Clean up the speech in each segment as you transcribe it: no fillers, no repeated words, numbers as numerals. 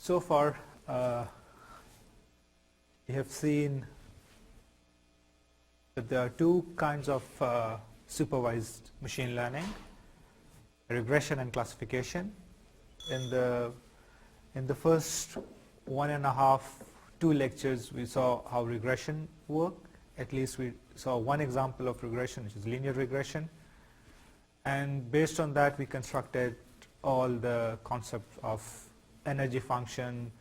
So far, we have seen that there are two kinds of supervised machine learning: regression and classification. In the first 1.5-2 lectures, we saw how regression worked. At least we saw one example of regression, which is linear regression. And based on that, we constructed all the concepts of energy function,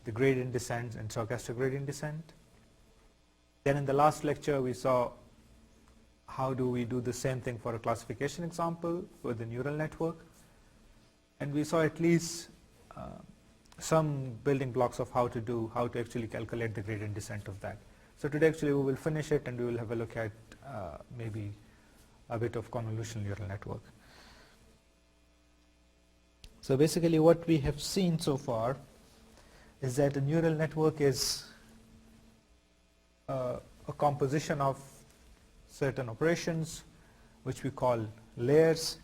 the gradient descent, and stochastic gradient descent. Then in the last lecture, we saw how do we do the same thing for a classification example with the neural network. And we saw at least some building blocks of how to actually calculate the gradient descent of that. So today actually we will finish it and we will have a look at maybe a bit of convolutional neural network. So basically what we have seen so far is that a neural network is a composition of certain operations which we call layers.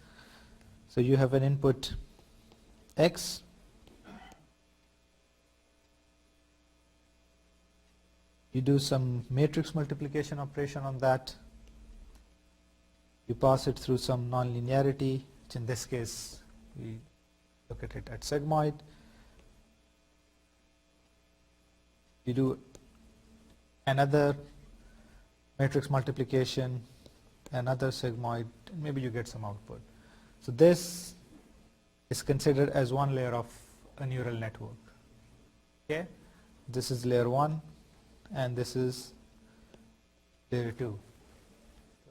So you have an input X, you do some matrix multiplication operation on that, you pass it through some nonlinearity, which in this case we look at it at sigmoid, you do another matrix multiplication, another sigmoid, and maybe you get some output. So this is considered as one layer of a neural network. Okay, this is layer 1 and this is layer 2.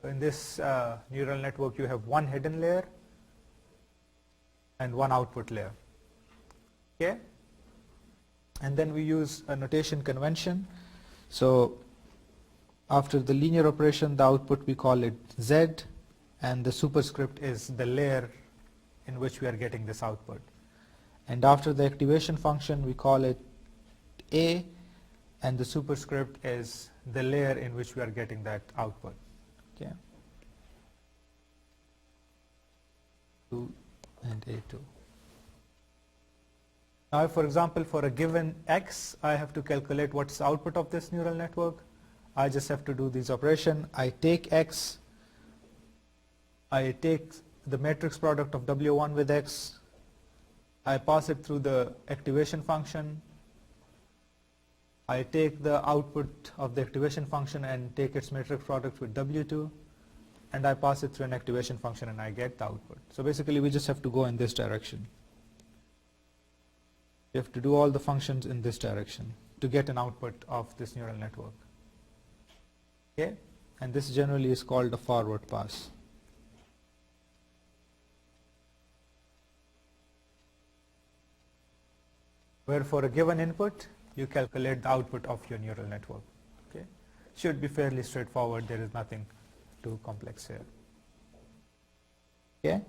So in this neural network you have one hidden layer and one output layer. Okay, and then we use a notation convention. So after the linear operation, the output we call it Z, and the superscript is the layer in which we are getting this output. And after the activation function, we call it A, and the superscript is the layer in which we are getting that output. Okay, 2 and A2. Now, for example, for a given X, I have to calculate what's the output of this neural network. I just have to do this operation. I take X, I take the matrix product of W1 with X, I pass it through the activation function, I take the output of the activation function and take its matrix product with W2, and I pass it through an activation function and I get the output. So basically we just have to go in this direction. You have to do all the functions in this direction to get an output of this neural network. Okay, and this generally is called a forward pass. Where for a given input, you calculate the output of your neural network. Okay, should be fairly straightforward. There is nothing too complex here. Okay.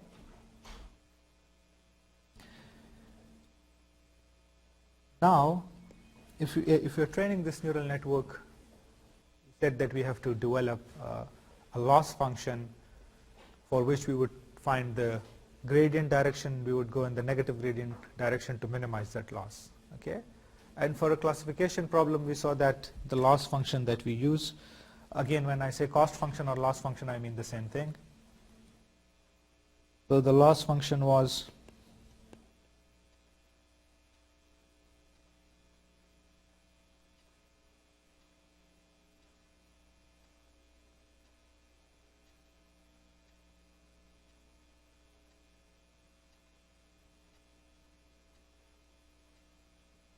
Now, if you're training this neural network, we said that we have to develop a loss function for which we would find the gradient direction. We would go in the negative gradient direction to minimize that loss. Okay, and for a classification problem, we saw that the loss function that we use, again, when I say cost function or loss function, I mean the same thing. So the loss function was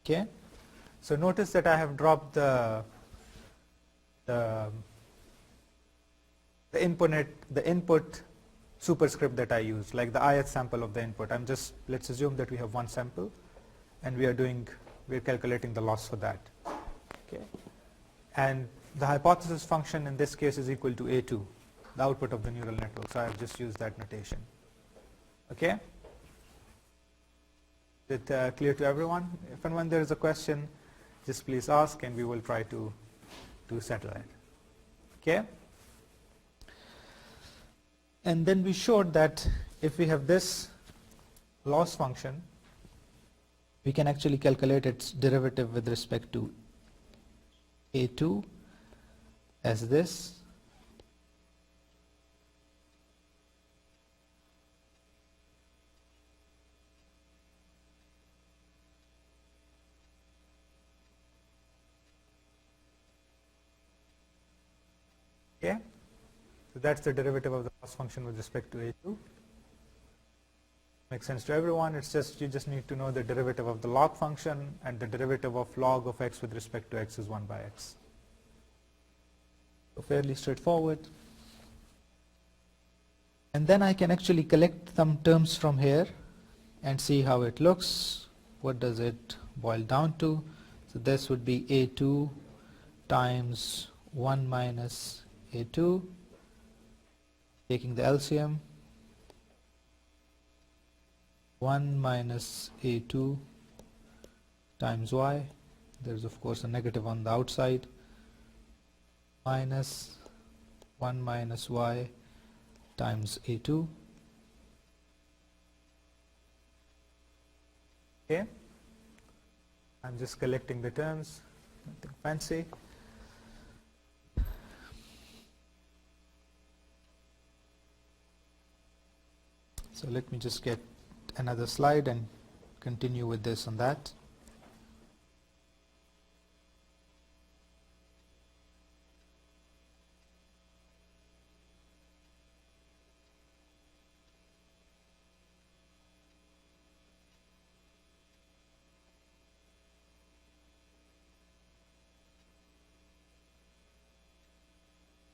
okay. So notice that I have dropped the input superscript that I used, like the ith sample of the input. Let's assume that we have one sample and we're calculating the loss for that. Okay, and the hypothesis function in this case is equal to A2, the output of the neural network. So I have just used that notation. Okay, is it clear to everyone? If and when there is a question, just please ask and we will try to settle it. Okay, and then we showed that if we have this loss function, we can actually calculate its derivative with respect to A2 as this. Okay, so that's the derivative of the loss function with respect to A2. Makes sense to everyone. It's just you just need to know the derivative of the log function, and the derivative of log of x with respect to x is 1 by x. So fairly straightforward. And then I can actually collect some terms from here and see how it looks. What does it boil down to? So this would be A2 times 1 minus A2, taking the LCM, 1 minus A2 times y, there's of course a negative on the outside, minus 1 minus y times A2. Okay, I'm just collecting the terms, nothing fancy. So let me just get another slide and continue with this and that.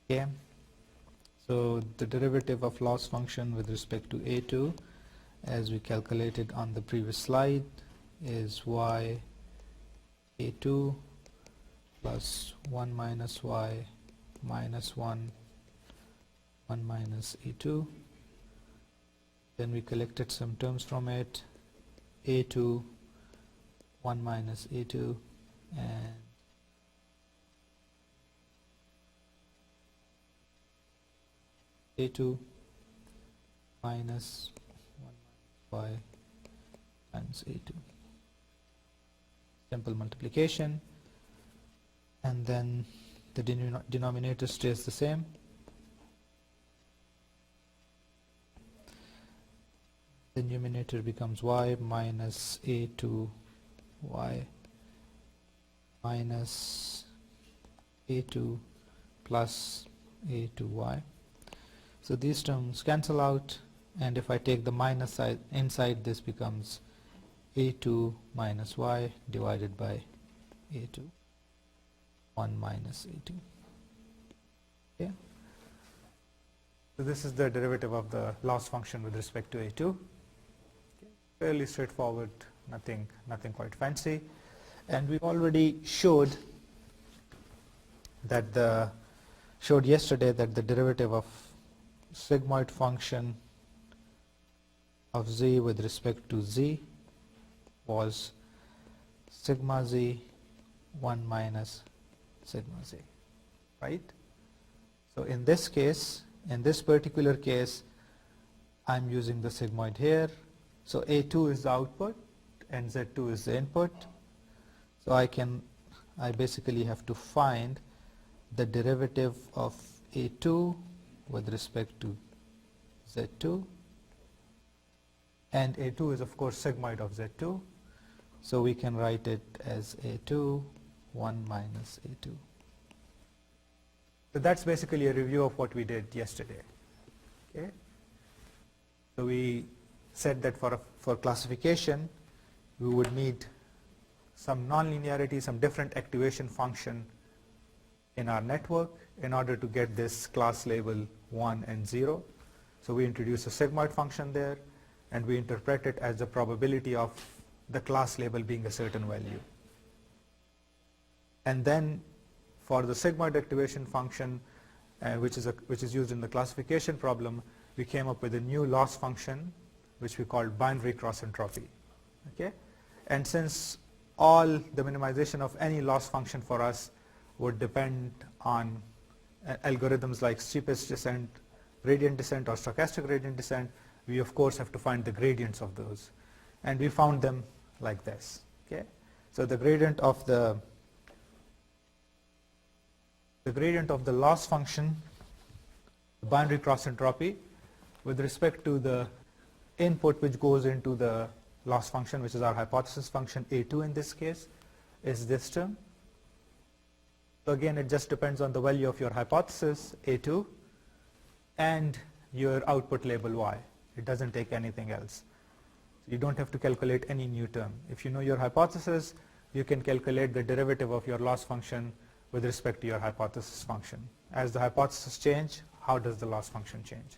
Okay, so the derivative of loss function with respect to A2, as we calculated on the previous slide, is y A2 plus 1 minus y minus 1 minus A2. Then we collected some terms from it, A2, 1 minus A2, and A2 minus 1 minus y times A2. Simple multiplication, and then the denominator stays the same. The numerator becomes y minus A2y minus A2 plus A2y. So these terms cancel out, and if I take the minus side inside, this becomes A2 minus y divided by A2, 1 minus A2. Okay. So this is the derivative of the loss function with respect to A2. Okay. Fairly straightforward, nothing quite fancy. And we already showed yesterday that the derivative of sigmoid function of z with respect to z was sigma z 1 minus sigma z, right? So in this case, in this particular case, I'm using the sigmoid here. So A2 is the output and Z2 is the input. So I basically have to find the derivative of A2 with respect to Z2, and A2 is of course sigmoid of Z2, so we can write it as A2 1 minus A2. So that's basically a review of what we did yesterday. Okay. So we said that for classification we would need some nonlinearity, some different activation function in our network in order to get this class label 1 and 0. So we introduce a sigmoid function there, and we interpret it as the probability of the class label being a certain value. And then for the sigmoid activation function, which is used in the classification problem, we came up with a new loss function which we called binary cross entropy. Okay? And since all the minimization of any loss function for us would depend on algorithms like steepest descent, gradient descent, or stochastic gradient descent, we of course have to find the gradients of those. And we found them like this. Okay, so the gradient of the loss function, boundary cross entropy, with respect to the input which goes into the loss function, which is our hypothesis function A2 in this case, is this term. So again, it just depends on the value of your hypothesis A2 and your output label Y. It doesn't take anything else. So you don't have to calculate any new term. If you know your hypothesis, you can calculate the derivative of your loss function with respect to your hypothesis function. As the hypothesis change, how does the loss function change?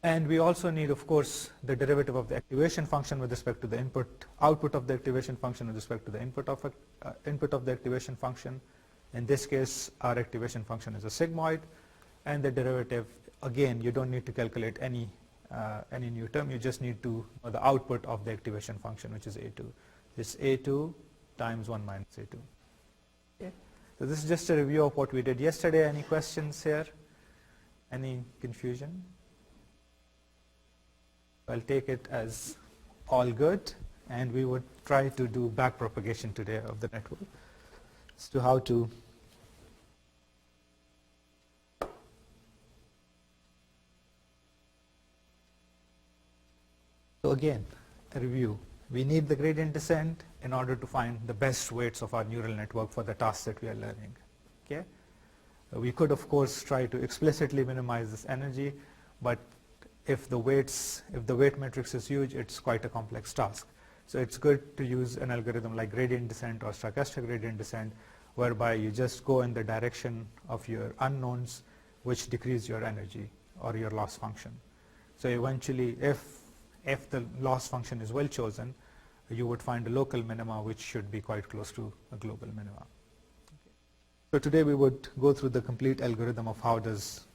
And we also need, of course, the derivative of the activation function with respect to the output of the activation function with respect to the input of the activation function. In this case, our activation function is a sigmoid, and the derivative, again, you don't need to calculate any new term. You just need to know the output of the activation function, which is A2. It's A2 times 1 minus A2. Okay. So this is just a review of what we did yesterday. Any questions here? Any confusion? I'll take it as all good, and we would try to do back propagation today of the network as to how to so again, a review. We need the gradient descent in order to find the best weights of our neural network for the tasks that we are learning. Okay? We could, of course, try to explicitly minimize this energy, but if the weight matrix is huge, it's quite a complex task. So it's good to use an algorithm like gradient descent or stochastic gradient descent, whereby you just go in the direction of your unknowns, which decrease your energy or your loss function. So eventually, if the loss function is well chosen, you would find a local minima which should be quite close to a global minima. Okay. So today we would go through the complete algorithm of how does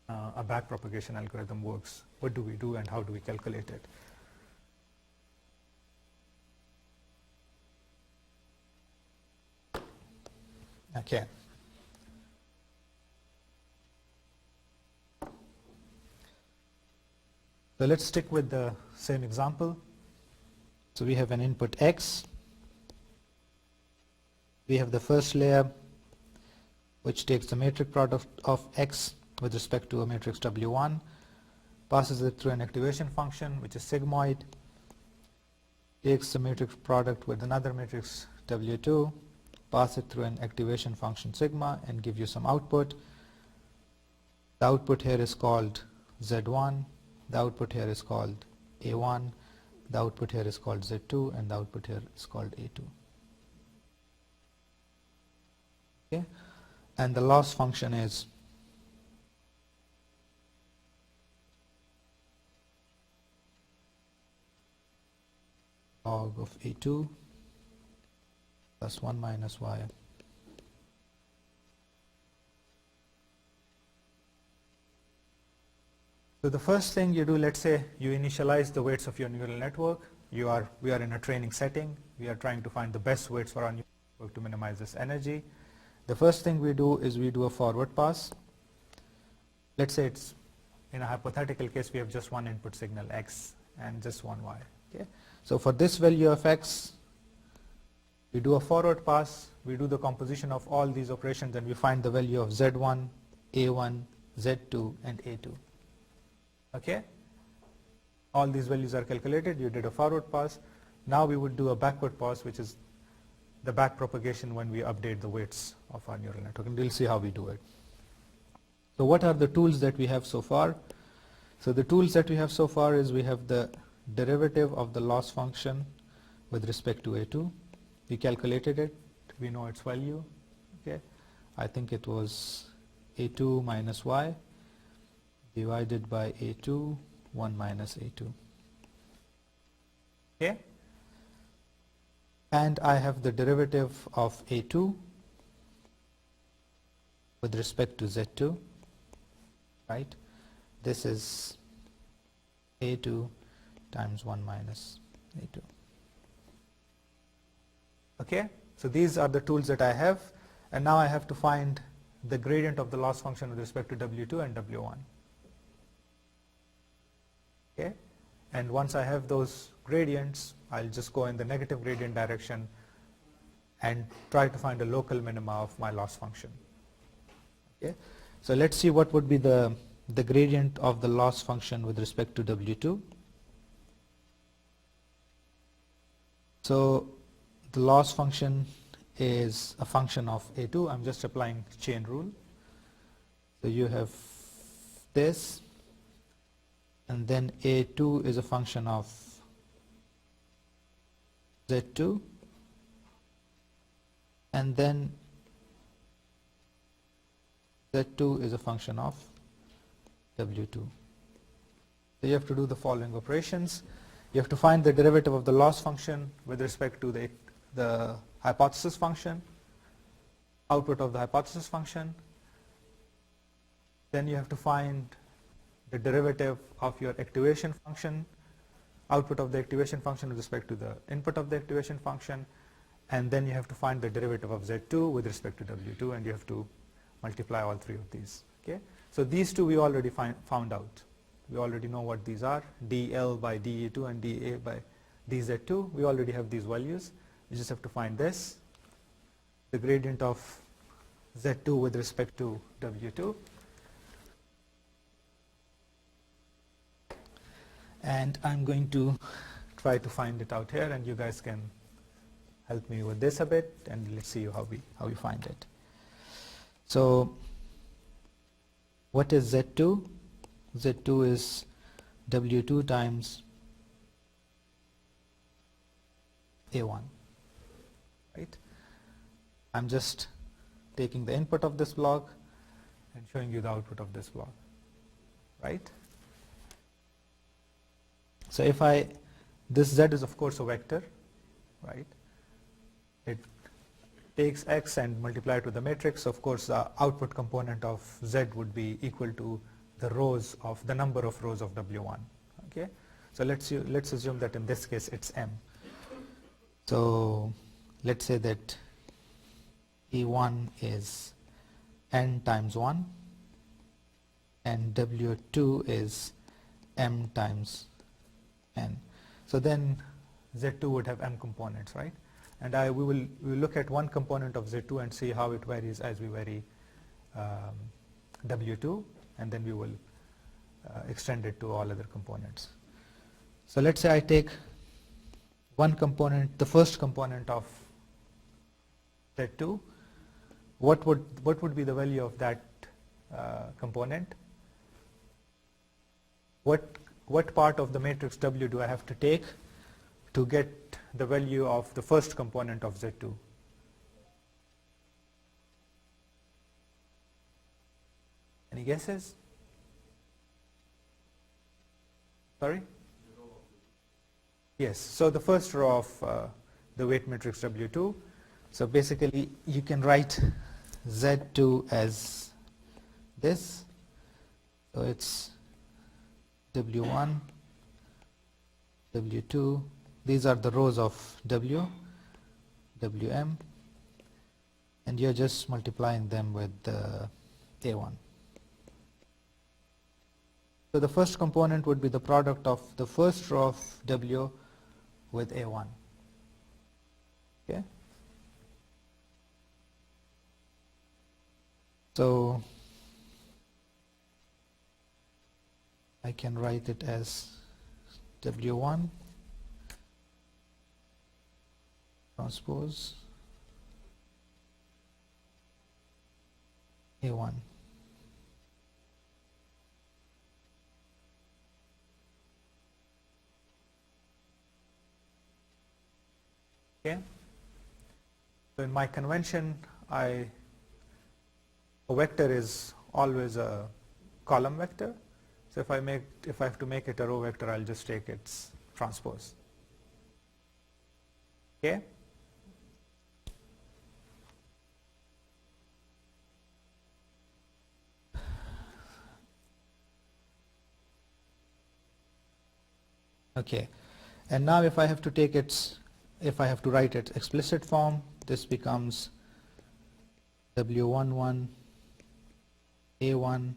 a backpropagation algorithm works. What do we do and how do we calculate it? Okay. So let's stick with the same example. So we have an input X. We have the first layer, which takes the matrix product of X with respect to a matrix W1, passes it through an activation function, which is sigmoid, takes the matrix product with another matrix W2, pass it through an activation function sigma, and give you some output. The output here is called Z1, the output here is called A1, the output here is called Z2, and the output here is called A2. Okay, and the loss function is log of A2 plus 1 minus Y. So the first thing you do, let's say you initialize the weights of your neural network. We are in a training setting. We are trying to find the best weights for our neural network to minimize this energy. The first thing we do is we do a forward pass. Let's say it's, in a hypothetical case, we have just one input signal X and just one Y. Okay? So for this value of X, we do a forward pass, we do the composition of all these operations, and we find the value of Z1, A1, Z2, and A2. Okay? All these values are calculated, you did a forward pass. Now we would do a backward pass, which is the back propagation when we update the weights of our neural network, and we'll see how we do it. So what are the tools that we have so far? So the tools that we have so far is we have the derivative of the loss function with respect to A2. We calculated it, we know its value. Okay, I think it was A2 minus Y divided by A2, 1 minus A2. Okay, and I have the derivative of A2 with respect to Z2, right? This is A2 times 1 minus A2. Okay, so these are the tools that I have, and now I have to find the gradient of the loss function with respect to W2 and W1. Okay, and once I have those gradients, I'll just go in the negative gradient direction and try to find a local minima of my loss function. Okay, so let's see what would be the gradient of the loss function with respect to W2. So the loss function is a function of A2. I'm just applying chain rule. So you have this, and then A2 is a function of Z2, and then Z2 is a function of W2. So you have to do the following operations. You have to find the derivative of the loss function with respect to the hypothesis function, output of the hypothesis function. Then you have to find the derivative of your activation function, output of the activation function with respect to the input of the activation function, and then you have to find the derivative of Z2 with respect to W2, and you have to multiply all three of these. Okay, so these two we already found out. We already know what these are, dL by dA2 and dA by dZ2. We already have these values. You just have to find this, the gradient of Z2 with respect to W2. And I'm going to try to find it out here, and you guys can help me with this a bit, and let's see how we find it. So what is Z2? Z2 is W2 times A1, right? I'm just taking the input of this block and showing you the output of this block, right? So if this Z is of course a vector, right? It takes X and multiply it with the matrix. Of course, the output component of Z would be equal to the number of rows of W1. Okay, so let's assume that in this case it's M. So let's say that E1 is N times 1, and W2 is M times N. So then Z2 would have M components, right? And we will look at one component of Z2 and see how it varies as we vary W2, and then we will extend it to all other components. So let's say I take one component, the first component of Z2. What would be the value of that component? What part of the matrix W do I have to take to get the value of the first component of Z2? Any guesses? Sorry? Yes, so the first row of the weight matrix W2. So basically you can write Z2 as this. So it's W1, W2, these are the rows of W, Wm, and you're just multiplying them with A1. So the first component would be the product of the first row of W with A1. Okay. So I can write it as W1 transpose A1. Okay. So in my convention, a vector is always a column vector. So if I have to make it a row vector, I'll just take its transpose. Okay. Okay. And now if I have to write its explicit form, this becomes W11 A1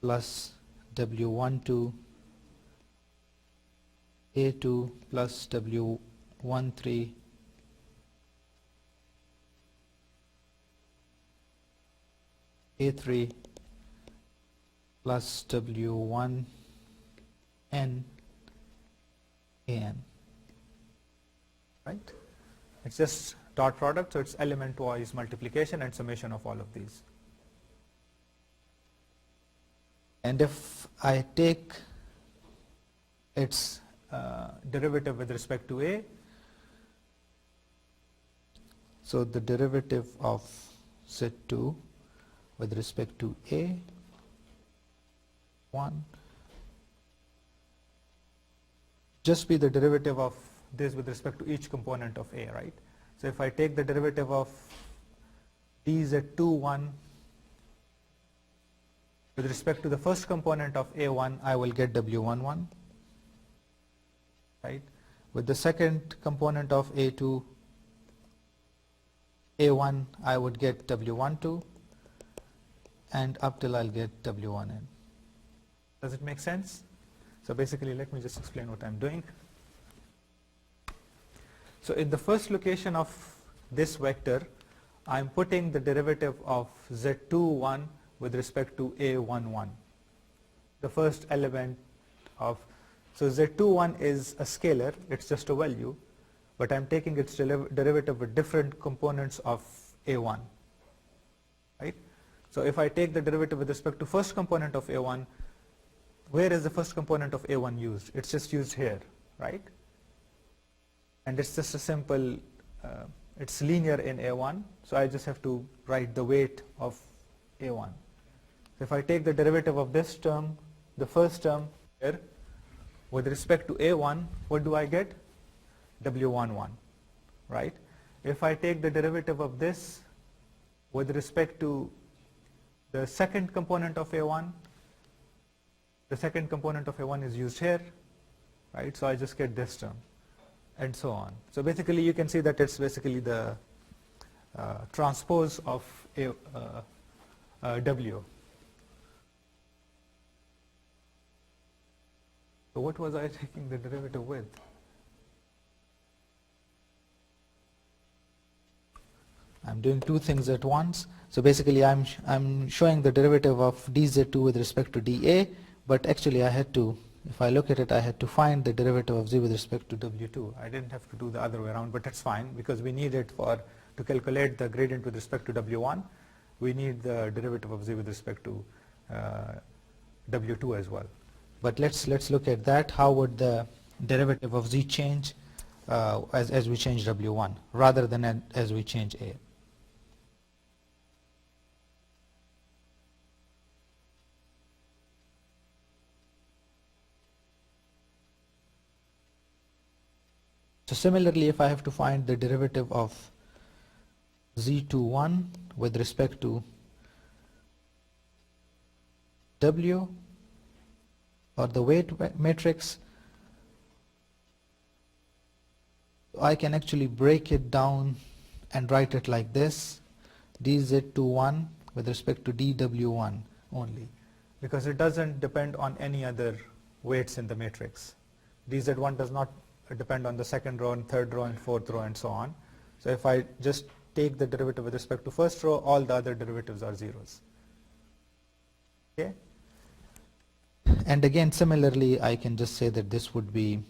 plus W12 A2 plus W13 A3 plus W1 N AN, right? It's just dot product, so it's element wise multiplication and summation of all of these. And if I take its derivative with respect to A, so the derivative of Z2 with respect to A, 1, just be the derivative of this with respect to each component of A, right? So if I take the derivative of dz21 with respect to the first component of A1, I will get W11, right? With the second component of A2, A1, I would get W12, and up till I'll get W1N. Does it make sense? So basically, let me just explain what I'm doing. So in the first location of this vector, I'm putting the derivative of Z21 with respect to A11, the first element of, so Z21 is a scalar, it's just a value, but I'm taking its derivative with different components of A1, right? So if I take the derivative with respect to first component of A1, where is the first component of A1 used? It's just used here, right? And it's just a simple, it's linear in A1, so I just have to write the weight of A1. So if I take the derivative of this term, the first term here, with respect to A1, what do I get? W11, right? If I take the derivative of this with respect to the second component of A1, the second component of A1 is used here, right? So I just get this term, and so on. So basically you can see that it's basically the transpose of W. So what was I taking the derivative with? I'm doing two things at once. So basically I'm showing the derivative of dz2 with respect to dA, but actually I had to, if I look at it, I had to find the derivative of z with respect to W2. I didn't have to do the other way around, but that's fine because we need it to calculate the gradient with respect to W1. We need the derivative of z with respect to W2 as well. But let's look at that. How would the derivative of z change as we change W1 rather than as we change A? So similarly, if I have to find the derivative of Z21 with respect to W, or the weight matrix, I can actually break it down and write it like this: dz21 with respect to dw1 only, because it doesn't depend on any other weights in the matrix. dz1 does not depend on the second row and third row and fourth row and so on. So if I just take the derivative with respect to first row, all the other derivatives are zeros. Okay? And again, similarly, I can just say that this would be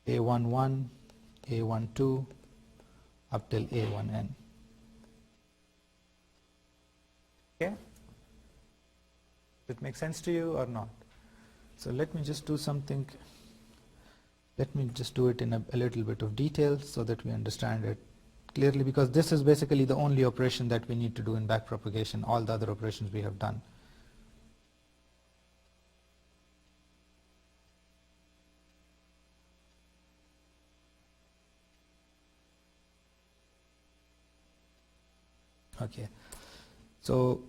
A11, A12 up till A1n. Okay? Does it make sense to you or not? So let me just do something. Let me just do it in a little bit of detail so that we understand it clearly, because this is basically the only operation that we need to do in backpropagation. All the other operations we have done. Okay, so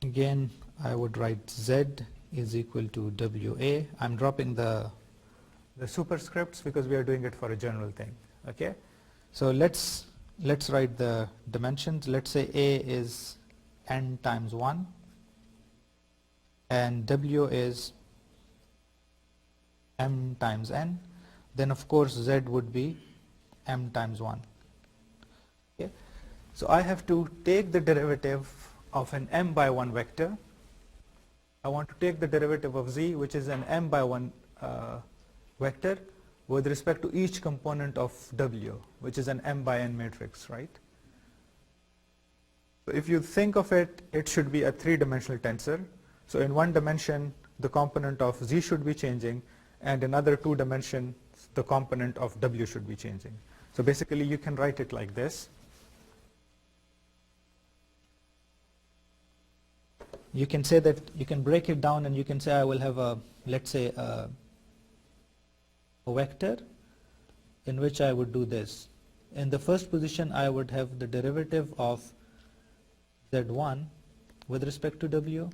again I would write Z is equal to WA. I'm dropping the superscripts because we are doing it for a general thing. Okay, so let's write the dimensions. Let's say A is n times 1 and W is m times n, then of course Z would be m times 1. Okay. So I have to take the derivative of an m by 1 vector. I want to take the derivative of Z, which is an m by 1 vector, with respect to each component of W, which is an m by n matrix, right? So if you think of it, it should be a three-dimensional tensor. So in one dimension, the component of Z should be changing, and in other two dimensions, the component of W should be changing. So basically, you can write it like this. You can say that, you can break it down and you can say I will have a, let's say, a vector in which I would do this. In the first position, I would have the derivative of Z1 with respect to W.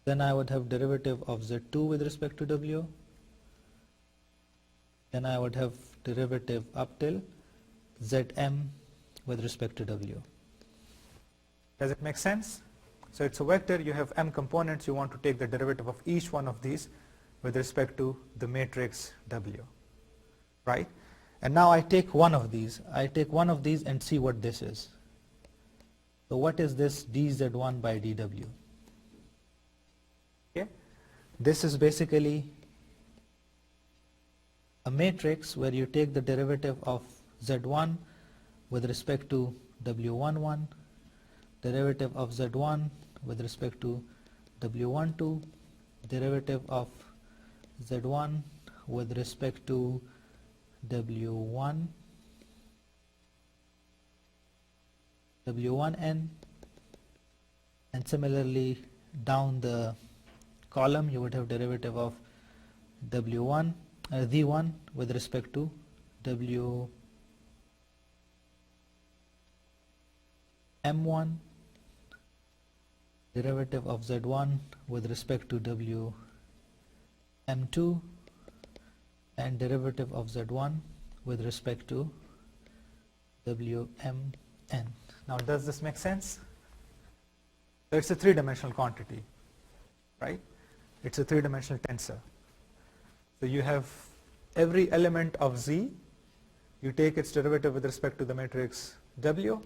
Then I would have derivative of Z2 with respect to W. Then I would have derivative up till Zm with respect to W. Does it make sense? So it's a vector, you have m components, you want to take the derivative of each one of these with respect to the matrix W, right? And now I take one of these. I take one of these and see what this is. So what is this dz1 by dw? Okay, this is basically a matrix where you take the derivative of z1 with respect to w11, derivative of z1 with respect to w12, derivative of z1 with respect to w1, w1n, and similarly down the column you would have derivative of w1 z1 with respect to wm1, derivative of z1 with respect to wm2, and derivative of z1 with respect to wmn. Now does this make sense? So it's a three-dimensional quantity, right? It's a three-dimensional tensor. So you have every element of Z, you take its derivative with respect to the matrix W,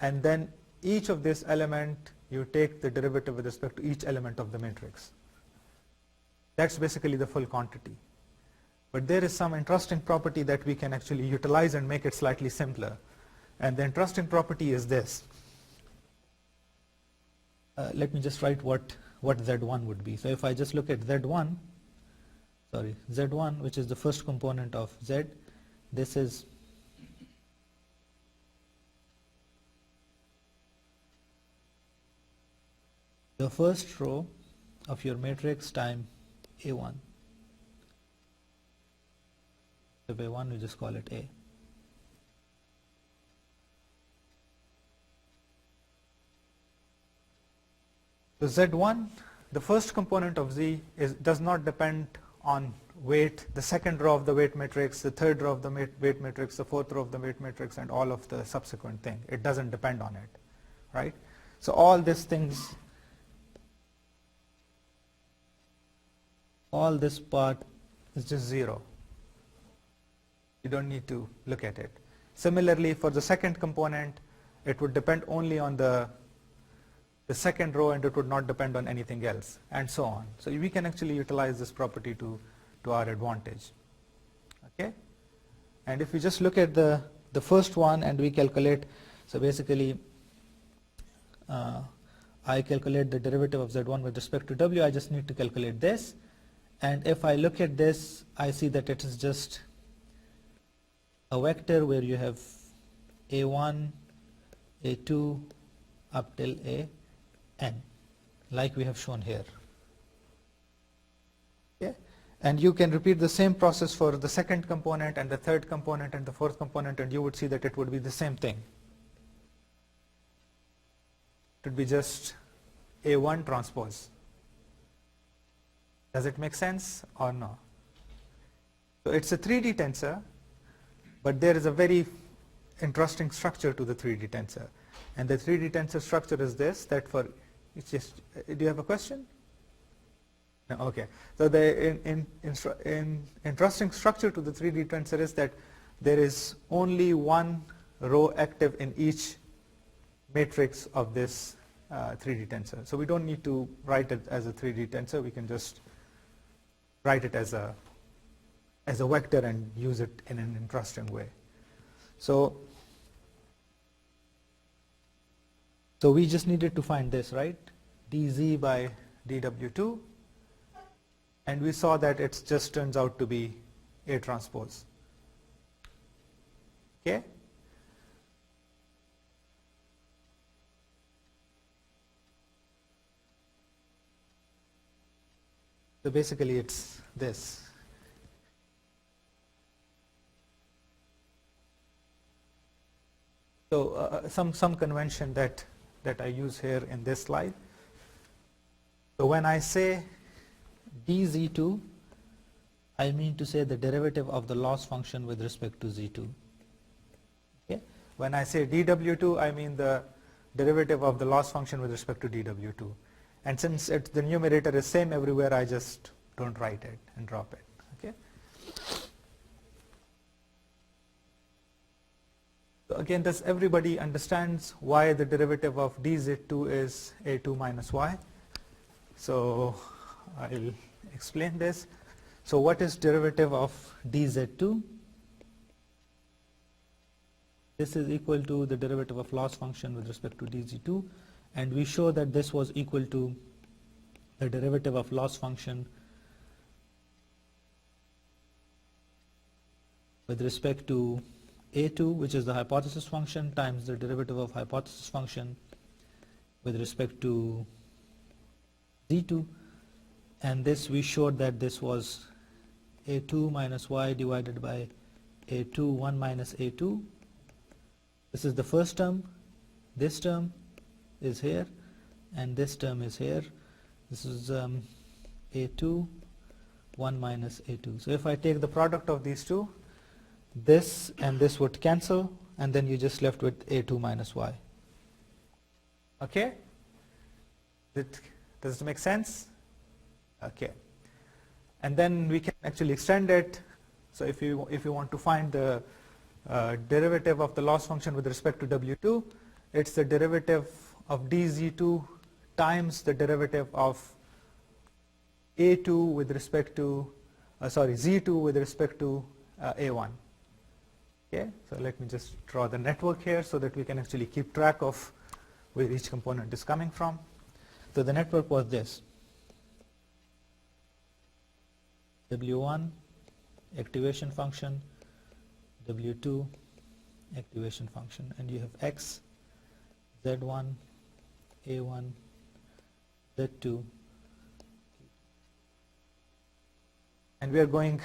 and then each of this element you take the derivative with respect to each element of the matrix. That's basically the full quantity. But there is some interesting property that we can actually utilize and make it slightly simpler. And the interesting property is this. Let me just write what Z1 would be. So if I just look at Z1, which is the first component of Z, this is the first row of your matrix time A1. If A1, we just call it A. So Z1, the first component of Z, does not depend on weight, the second row of the weight matrix, the third row of the weight matrix, the fourth row of the weight matrix, and all of the subsequent thing. It doesn't depend on it, right? So all these things, all this part is just 0. You don't need to look at it. Similarly, for the second component, it would depend only on the second row, and it would not depend on anything else, and so on. So we can actually utilize this property to our advantage. Okay? And if we just look at the first one and we calculate, so basically I calculate the derivative of Z1 with respect to W, I just need to calculate this. And if I look at this, I see that it is just a vector where you have A1, A2, up till AN, like we have shown here. Okay? And you can repeat the same process for the second component and the third component and the fourth component, and you would see that it would be the same thing. It would be just A1 transpose. Does it make sense or no? So it's a 3D tensor, but there is a very interesting structure to the 3D tensor. And the 3D tensor structure is this, that for, it's just, do you have a question? No, okay. So the interesting structure to the 3D tensor is that there is only one row active in each matrix of this 3D tensor. So we don't need to write it as a 3D tensor. We can just write it as a vector and use it in an interesting way. So we just needed to find this, right? dz by dw2, and we saw that it just turns out to be A transpose. Okay? So basically it's this. So some convention that I use here in this slide. So when I say dz2, I mean to say the derivative of the loss function with respect to z2. Okay? When I say dw2, I mean the derivative of the loss function with respect to dw2. And since the numerator is same everywhere, I just don't write it and drop it. Okay? So again, does everybody understands why the derivative of dz2 is a2 minus y? So I'll explain this. So what is derivative of dz2? This is equal to the derivative of loss function with respect to dz2, and we show that this was equal to the derivative of loss function with respect to a2, which is the hypothesis function, times the derivative of hypothesis function with respect to z2, and this we showed that this was a2 minus y divided by a2 1 minus a2. This is the first term, this term is here, and this term is here. This is a2 1 minus a2. So if I take the product of these two, this and this would cancel, and then you just left with a2 minus y. Okay? Does it make sense? Okay. And then we can actually extend it. So if you want to find the derivative of the loss function with respect to w2, it's the derivative of dz2 times the derivative of a2 with respect to z2 with respect to a1. Okay, so let me just draw the network here so that we can actually keep track of where each component is coming from. So the network was this: w1 activation function, w2 activation function, and you have x, z1, a1, z2, and we are going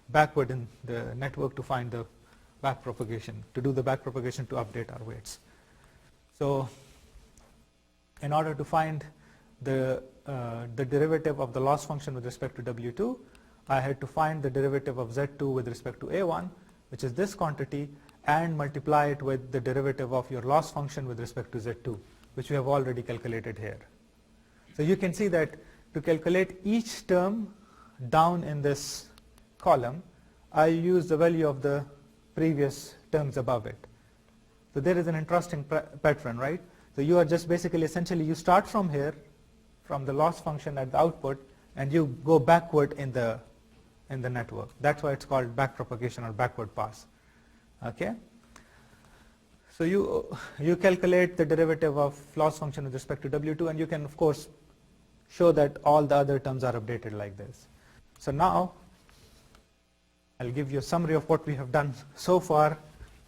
backward in the network to find the back propagation, to do the back propagation to update our weights. So in order to find the derivative of the loss function with respect to w2, I had to find the derivative of z2 with respect to a1, which is this quantity, and multiply it with the derivative of your loss function with respect to z2, which we have already calculated here. So you can see that to calculate each term down in this column, I use the value of the previous terms above it. So there is an interesting pattern, right? So you are just basically essentially you start from here, from the loss function at the output, and you go backward in the network. That's why it's called back propagation or backward pass. Okay? So you calculate the derivative of loss function with respect to w2, and you can of course show that all the other terms are updated like this. So now I'll give you a summary of what we have done so far.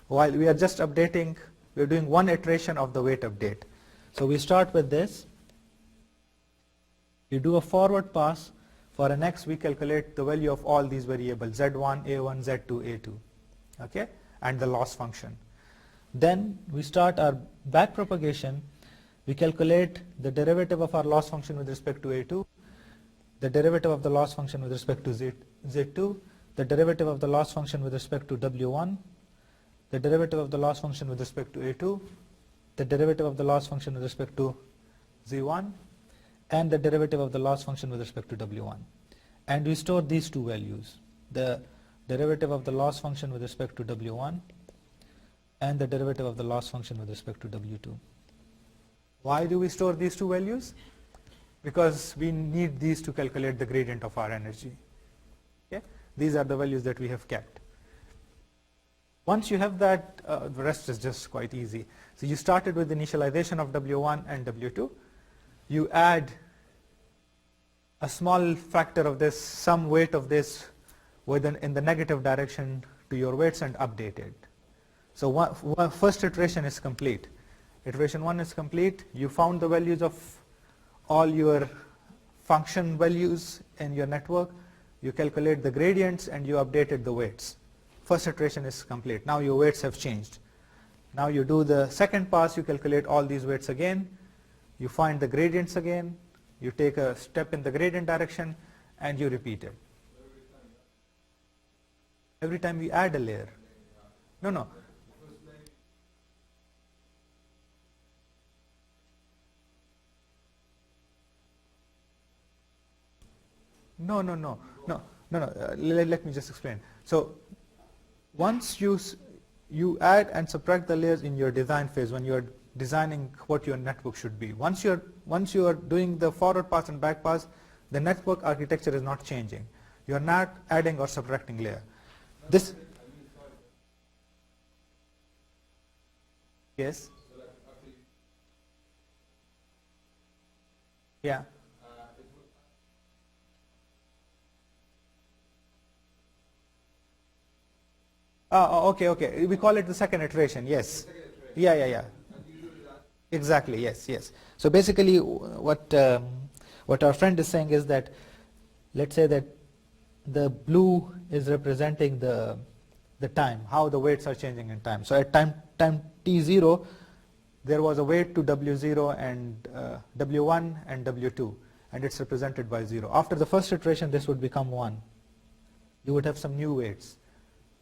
While we are just updating, we are doing one iteration of the weight update. So we start with this. We do a forward pass. For an x, we calculate the value of all these variables, z1, a1, z2, a2, okay, and the loss function. Then we start our back propagation. We calculate the derivative of our loss function with respect to a2, the derivative of the loss function with respect to z2, the derivative of the loss function with respect to w1, the derivative of the loss function with respect to a2, the derivative of the loss function with respect to z1, and the derivative of the loss function with respect to W1. And we store these two values, the derivative of the loss function with respect to W1 and the derivative of the loss function with respect to W2. Why do we store these two values? Because we need these to calculate the gradient of our energy. Okay? These are the values that we have kept. Once you have that, the rest is just quite easy. So you started with initialization of W1 and W2. You add a small factor of this, some weight of this in the negative direction to your weights and update it. So first iteration is complete. Iteration 1 is complete. You found the values of all your function values in your network. You calculate the gradients and you updated the weights. First iteration is complete. Now your weights have changed. Now you do the second pass, you calculate all these weights again. You find the gradients again. You take a step in the gradient direction and you repeat it. Every time we add a layer. No. No. Let me just explain. So once you add and subtract the layers in your design phase when you are designing what your network should be. Once you are doing the forward pass and back pass, the network architecture is not changing. You are not adding or subtracting layer. This. Yes. Yeah. Okay. We call it the second iteration. Yes. Yeah. Exactly. Yes. So basically, what our friend is saying is that, let's say that the blue is representing the time, how the weights are changing in time. So at time t0, there was a weight to W0 and W1 and W2, and it's represented by 0. After the first iteration, this would become 1. You would have some new weights,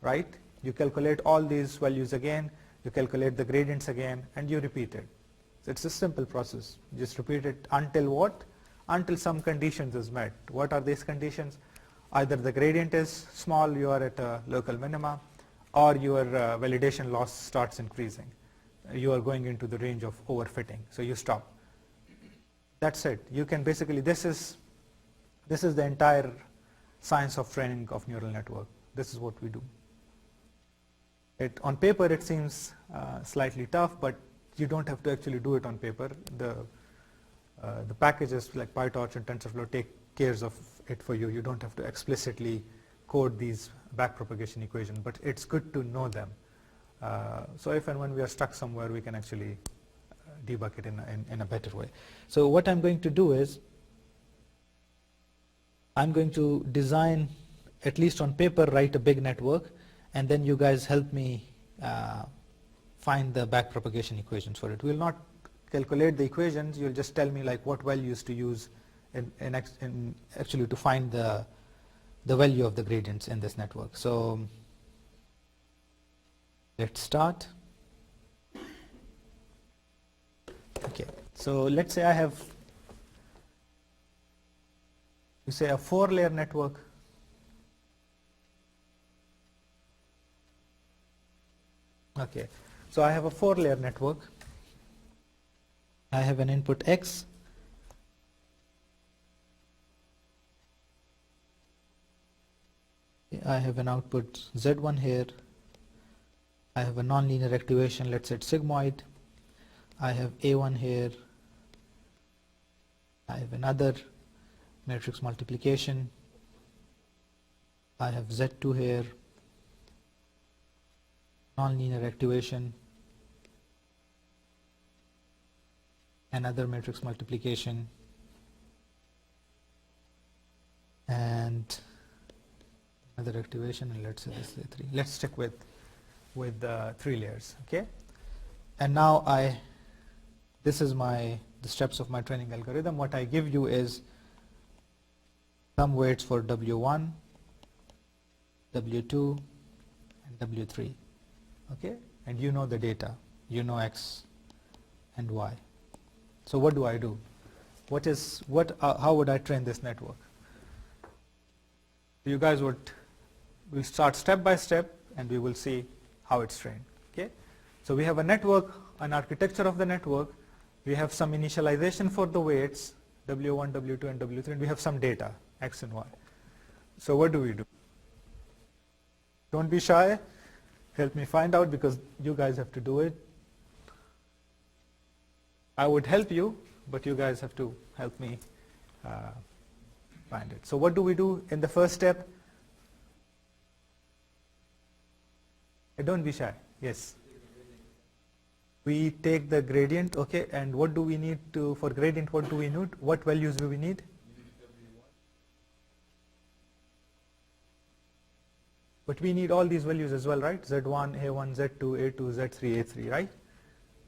right? You calculate all these values again, you calculate the gradients again, and you repeat it. So it's a simple process. You just repeat it until what? Until some conditions is met. What are these conditions? Either the gradient is small, you are at a local minima, or your validation loss starts increasing. You are going into the range of overfitting, so you stop. That's it. You can basically, this is the entire science of training of neural network. This is what we do. On paper it seems slightly tough, but you don't have to actually do it on paper. The packages like PyTorch and TensorFlow take care of it for you. You don't have to explicitly code these backpropagation equations, but it's good to know them. So if and when we are stuck somewhere, we can actually debug it in a better way. So what I'm going to do is, I'm going to design, at least on paper, write a big network, and then you guys help me find the backpropagation equations for it. We'll not calculate the equations, you'll just tell me like what values to use in actually to find the value of the gradients in this network. So let's start. Okay, so let's say I have, you say a 4-layer network. Okay, so I have a 4-layer network. I have an input X. I have an output Z1 here. I have a nonlinear activation, let's say it's sigmoid. I have A1 here. I have another matrix multiplication. I have Z2 here. Nonlinear activation. Another matrix multiplication. And another activation, and let's say this is 3. Let's stick with 3 layers, okay? And now this is the steps of my training algorithm. What I give you is some weights for W1, W2, and W3, okay? And you know the data, you know X and Y. So what do? how would I train this network? You guys we'll start step by step and we will see how it's trained. Okay? So we have a network, an architecture of the network. We have some initialization for the weights, W1, W2, and W3, and we have some data, X and Y. So what do we do? Don't be shy. Help me find out because you guys have to do it. I would help you, but you guys have to help me find it. So what do we do in the first step? Don't be shy. Yes. We take the gradient, okay, and what do we need to, for gradient, what do we need? What values do we need? But we need all these values as well, right? Z1, A1, Z2, A2, Z3, A3, right?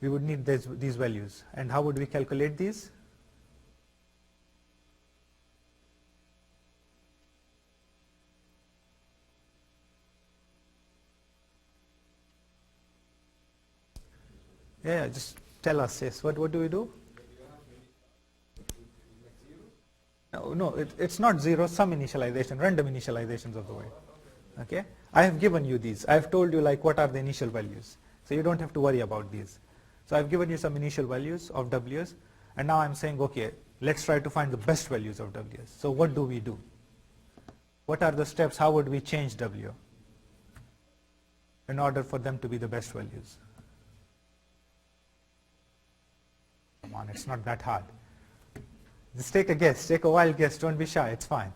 We would need these values. And how would we calculate these? Yeah, just tell us, yes. What do we do? No, it's not zero, some initialization, random initializations of the weight. Okay? I have given you these. I have told you like what are the initial values. So you don't have to worry about these. So I've given you some initial values of Ws, and now I'm saying, okay, let's try to find the best values of Ws. So what do we do? What are the steps? How would we change W in order for them to be the best values? Come on, it's not that hard. Just take a guess, take a wild guess, don't be shy, it's fine.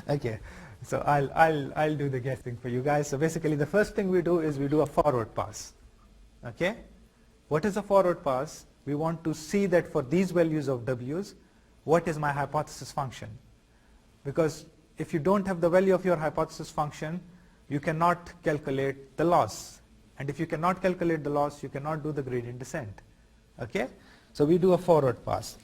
Okay, so I'll do the guessing for you guys. So basically the first thing we do is we do a forward pass. Okay? What is a forward pass? We want to see that for these values of W's, what is my hypothesis function? Because if you don't have the value of your hypothesis function, you cannot calculate the loss. And if you cannot calculate the loss, you cannot do the gradient descent. Okay? So we do a forward pass.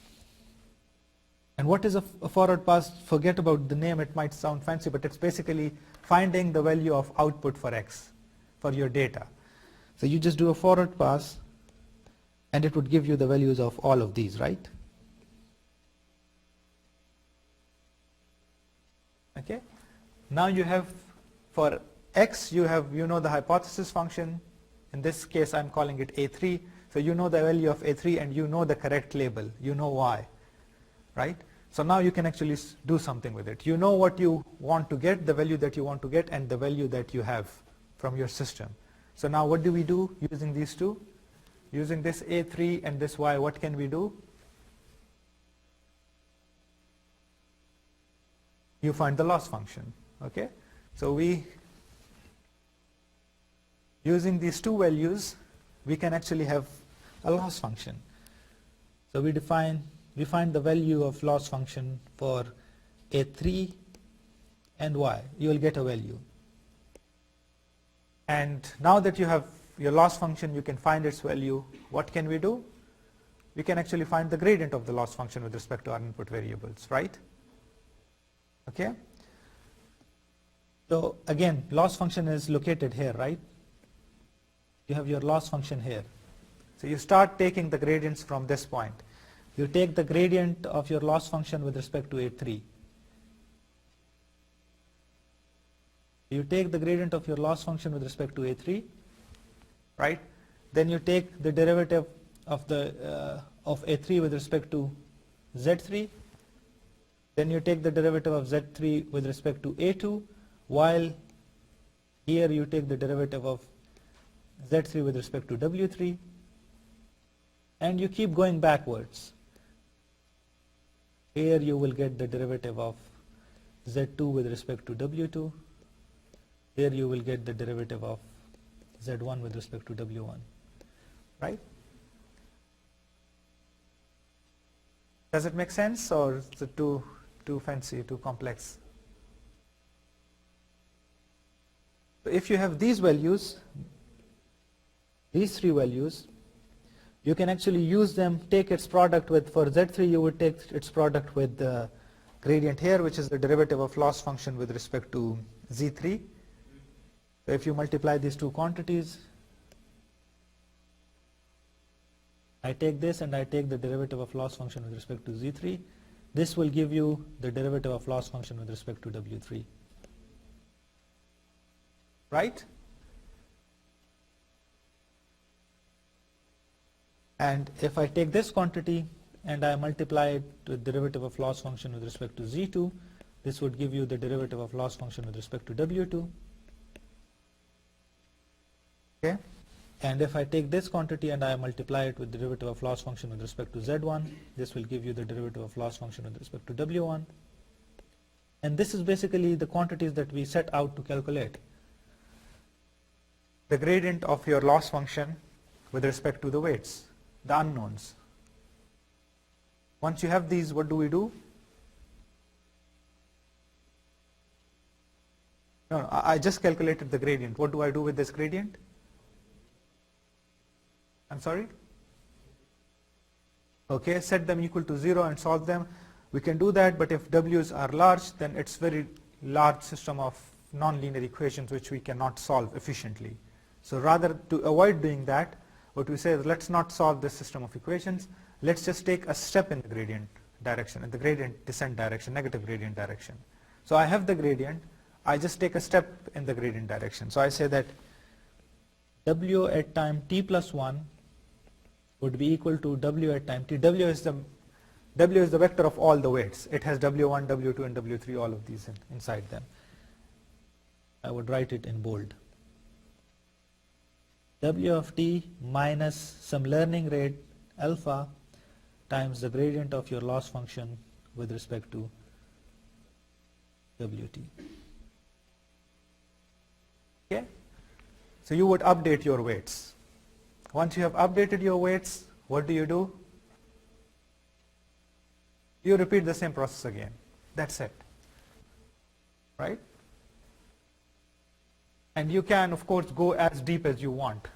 And what is a forward pass? Forget about the name, it might sound fancy, but it's basically finding the value of output for X, for your data. So you just do a forward pass, and it would give you the values of all of these, right? Okay? Now you have, for X, you know the hypothesis function. In this case, I'm calling it A3. So you know the value of A3 and you know the correct label. You know Y, right? So now you can actually do something with it. You know what you want to get, the value that you want to get, and the value that you have from your system. So now what do we do using these two? Using this A3 and this Y, what can we do? You find the loss function. Okay? So using these two values, we can actually have a loss function. So we find the value of loss function for A3 and Y. You will get a value. And now that you have your loss function, you can find its value. What can we do? We can actually find the gradient of the loss function with respect to our input variables, right? Okay? So again, loss function is located here, right? You have your loss function here. So you start taking the gradients from this point. You take the gradient of your loss function with respect to A3. You take the gradient of your loss function with respect to A3, right? Then you take the derivative of A3 with respect to Z3. Then you take the derivative of Z3 with respect to A2, while here you take the derivative of Z3 with respect to W3, and you keep going backwards. Here you will get the derivative of Z2 with respect to W2. Here you will get the derivative of Z1 with respect to W1, right? Does it make sense, or is it too fancy, too complex? So if you have these values, these three values, you can actually use them, take its product with, for Z3 you would take its product with the gradient here, which is the derivative of loss function with respect to Z3. So if you multiply these two quantities, I take this and I take the derivative of loss function with respect to Z3. This will give you the derivative of loss function with respect to W3. Right? And if I take this quantity and I multiply it with derivative of loss function with respect to Z2, this would give you the derivative of loss function with respect to W2. Okay? And if I take this quantity and I multiply it with the derivative of loss function with respect to Z1, this will give you the derivative of loss function with respect to W1. And this is basically the quantities that we set out to calculate. The gradient of your loss function with respect to the weights, the unknowns. Once you have these, what do we do? No, I just calculated the gradient. What do I do with this gradient? I'm sorry? Okay, set them equal to 0 and solve them. We can do that, but if W's are large, then it's very large system of nonlinear equations which we cannot solve efficiently. So rather, to avoid doing that, what we say is let's not solve this system of equations. Let's just take a step in the gradient direction, in the gradient descent direction, negative gradient direction. So I have the gradient. I just take a step in the gradient direction. So I say that W at time t plus 1 would be equal to W at time t. W is the vector of all the weights. It has W1, W2 and W3, all of these inside them. I would write it in bold. W of t minus some learning rate alpha times the gradient of your loss function with respect to Wt. Okay? So you would update your weights. Once you have updated your weights, what do? You repeat the same process again. That's it. Right? And you can, of course, go as deep as you want.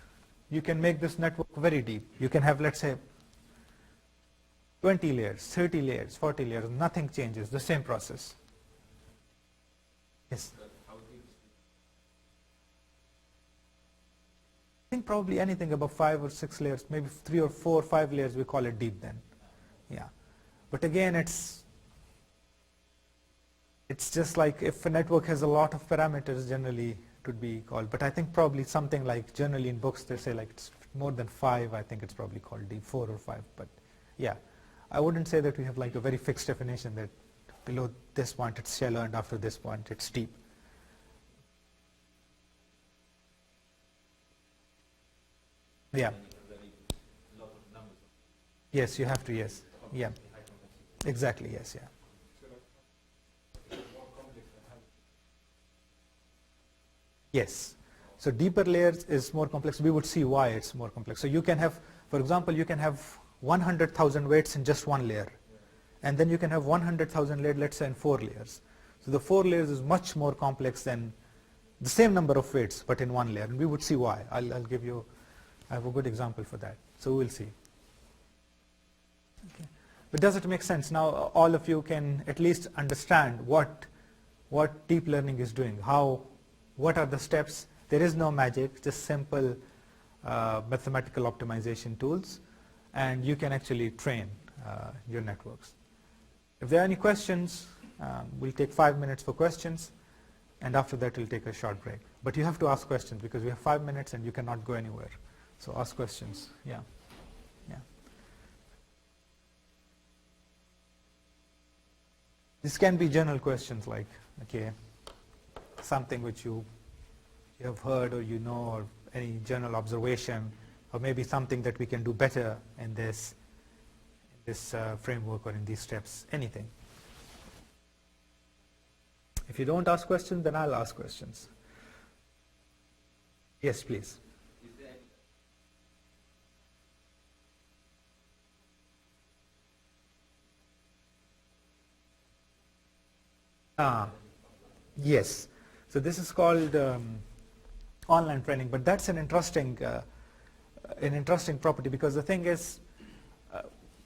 You can make this network very deep. You can have, let's say, 20 layers, 30 layers, 40 layers. Nothing changes. The same process. Yes? I think probably anything above 5 or 6 layers, maybe 3 or 4 or 5 layers, we call it deep then. Yeah. But again, it's just like if a network has a lot of parameters, generally it would be called. But I think probably something like, generally in books they say like it's more than 5, I think it's probably called deep, 4 or 5. But yeah, I wouldn't say that we have like a very fixed definition that below this point it's shallow and after this point it's deep. Yeah. Yes, you have to, yes. Yeah. Exactly, yes, yeah. Yes. So deeper layers is more complex. We would see why it's more complex. So you can have, for example, you can have 100,000 weights in just one layer. And then you can have 100,000 layers, let's say, in 4 layers. So the 4 layers is much more complex than the same number of weights, but in one layer. And we would see why. I'll give you, I have a good example for that. So we'll see. Okay. But does it make sense? Now all of you can at least understand what deep learning is doing. What are the steps? There is no magic, just simple mathematical optimization tools, and you can actually train your networks. If there are any questions, we'll take 5 minutes for questions, and after that we'll take a short break. But you have to ask questions because we have 5 minutes and you cannot go anywhere. So ask questions. Yeah. Yeah. This can be general questions like, okay, something which you have heard or you know, or any general observation, or maybe something that we can do better in this framework or in these steps, anything. If you don't ask questions, then I'll ask questions. Yes, please. Yes. So this is called online training, but that's an interesting property, because the thing is,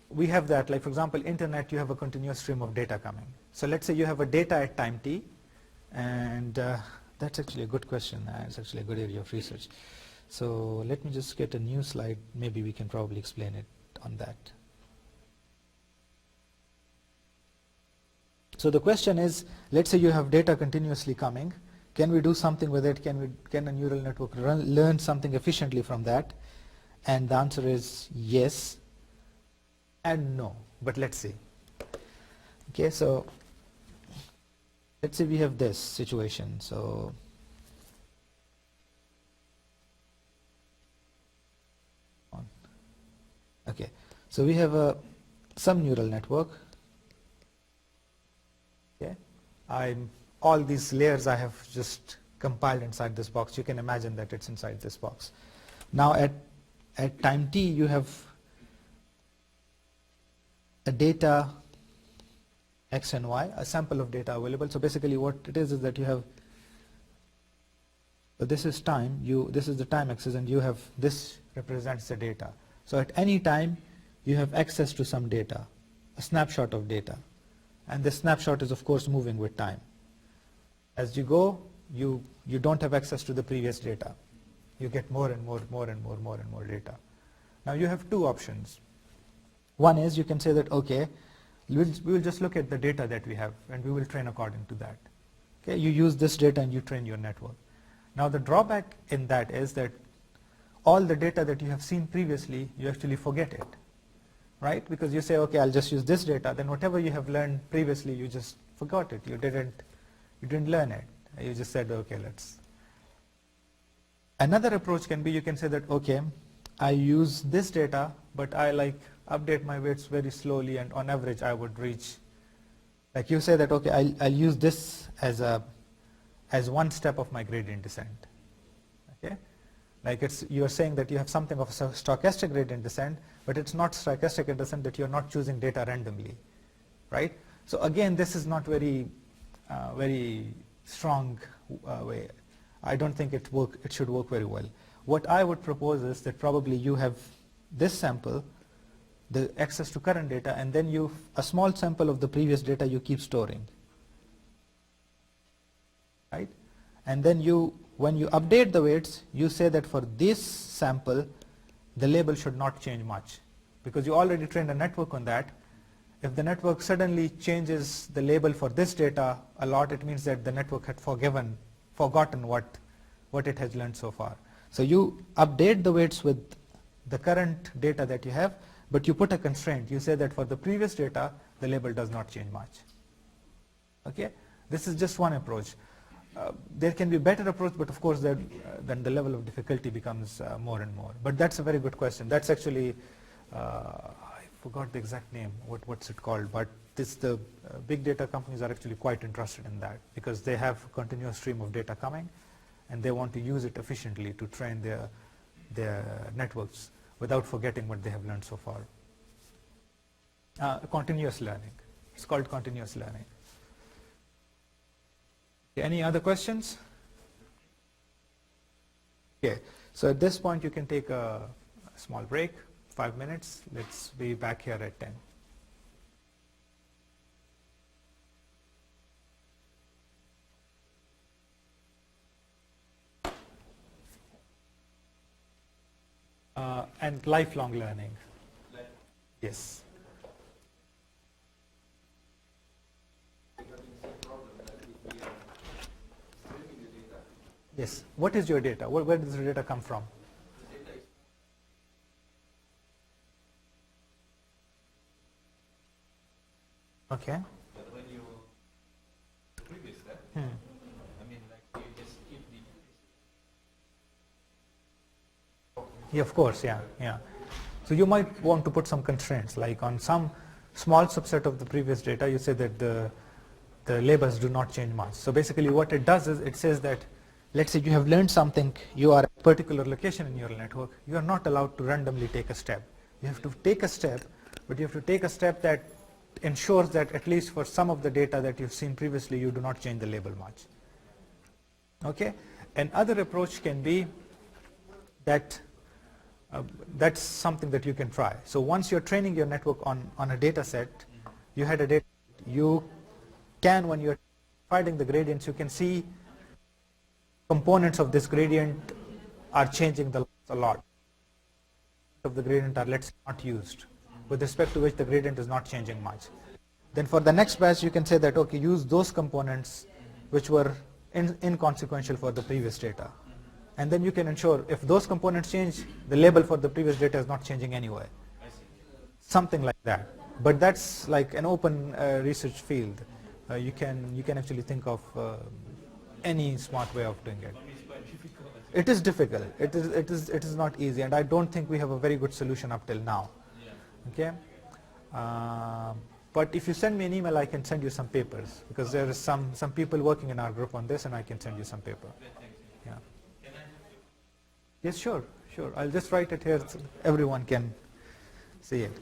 we have that, like for example, internet, you have a continuous stream of data coming. So let's say you have a data at time t, and that's actually a good question. It's actually a good area of research. So let me just get a new slide. Maybe we can probably explain it on that. So the question is, let's say you have data continuously coming. Can we do something with it? Can a neural network learn something efficiently from that? And the answer is yes and no, but let's see. Okay, so let's say we have this situation. So okay, so we have some neural network. Okay, all these layers I have just compiled inside this box. You can imagine that it's inside this box. Now at time t, you have a data x and y, a sample of data available. So basically what it is that you have, so this is time, this is the time axis, and you have, this represents the data. So at any time you have access to some data, a snapshot of data, and this snapshot is of course moving with time. As you go, you don't have access to the previous data. You get more and more data. Now you have two options. One is you can say that, okay, we will just look at the data that we have and we will train according to that. Okay, you use this data and you train your network. Now the drawback in that is that all the data that you have seen previously, you actually forget it, right? Because you say, okay, I'll just use this data, then whatever you have learned previously, you just forgot it. You didn't learn it. You just said, okay, let's. Another approach can be, you can say that, okay, I use this data, but I update my weights very slowly, and on average I would reach, like you say that, okay, I'll use this as one step of my gradient descent. Okay, like you're saying that you have something of a stochastic gradient descent, but it's not stochastic descent that you're not choosing data randomly, right? So again, this is not very strong way. I don't think it should work very well. What I would propose is that probably you have this sample, the access to current data, and then a small sample of the previous data you keep storing, right? And then when you update the weights, you say that for this sample, the label should not change much, because you already trained a network on that. If the network suddenly changes the label for this data a lot, it means that the network had forgotten what it has learned so far. So you update the weights with the current data that you have, but you put a constraint. You say that for the previous data, the label does not change much. Okay, this is just one approach. There can be a better approach, but of course then the level of difficulty becomes more and more. But that's a very good question. That's actually, I forgot the exact name, what's it called, but the big data companies are actually quite interested in that, because they have a continuous stream of data coming, and they want to use it efficiently to train their networks without forgetting what they have learned so far. Continuous learning. It's called continuous learning. Okay, any other questions? Okay, so at this point you can take a small break, 5 minutes. Let's be back here at 10. And lifelong learning. Yes. Yes. What is your data? Where does the data come from? Okay. But when you previous that, I mean, like you just keep the. Yeah, of course, yeah. So you might want to put some constraints, like on some small subset of the previous data, you say that the labels do not change much. So basically what it does is it says that, let's say you have learned something, you are at a particular location in your network, you are not allowed to randomly take a step. You have to take a step, but you have to take a step that ensures that at least for some of the data that you've seen previously, you do not change the label much. Okay? Another approach can be that that's something that you can try. So once you're training your network on a data set, you had a data, you can, when you're finding the gradients, you can see components of this gradient are changing a lot. Of the gradient are, let's say, not used. with respect to which the gradient is not changing much. Then for the next batch, you can say that, okay, use those components which were inconsequential for the previous data. And then you can ensure if those components change, the label for the previous data is not changing anyway. Something like that. But that's like an open research field. You can actually think of any smart way of doing it. It is difficult. It is not easy, and I don't think we have a very good solution up till now. Okay. But if you send me an email, I can send you some papers, because there is some people working in our group on this, and I can send you some paper. Yeah. Yes, sure. I'll just write it here so everyone can see it.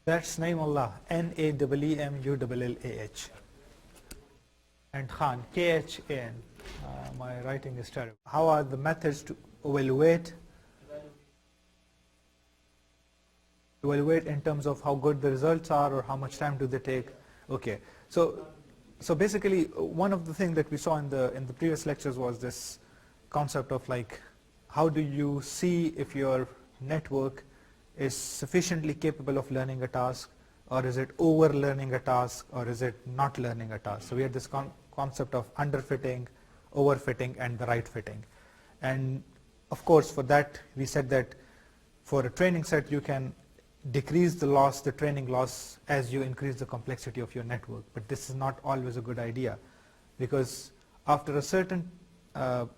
That's Naimullah, Naeemullah. And Khan, Khan. My writing is terrible. How are the methods to evaluate in terms of how good the results are, or how much time do they take? Okay. So basically, one of the things that we saw in the previous lectures was this concept of like, how do you see if your network is sufficiently capable of learning a task, or is it over learning a task, or is it not learning a task? So we had this concept of underfitting, overfitting, and the right fitting. And of course, for that we said that for a training set you can decrease the training loss as you increase the complexity of your network. But this is not always a good idea, because after a certain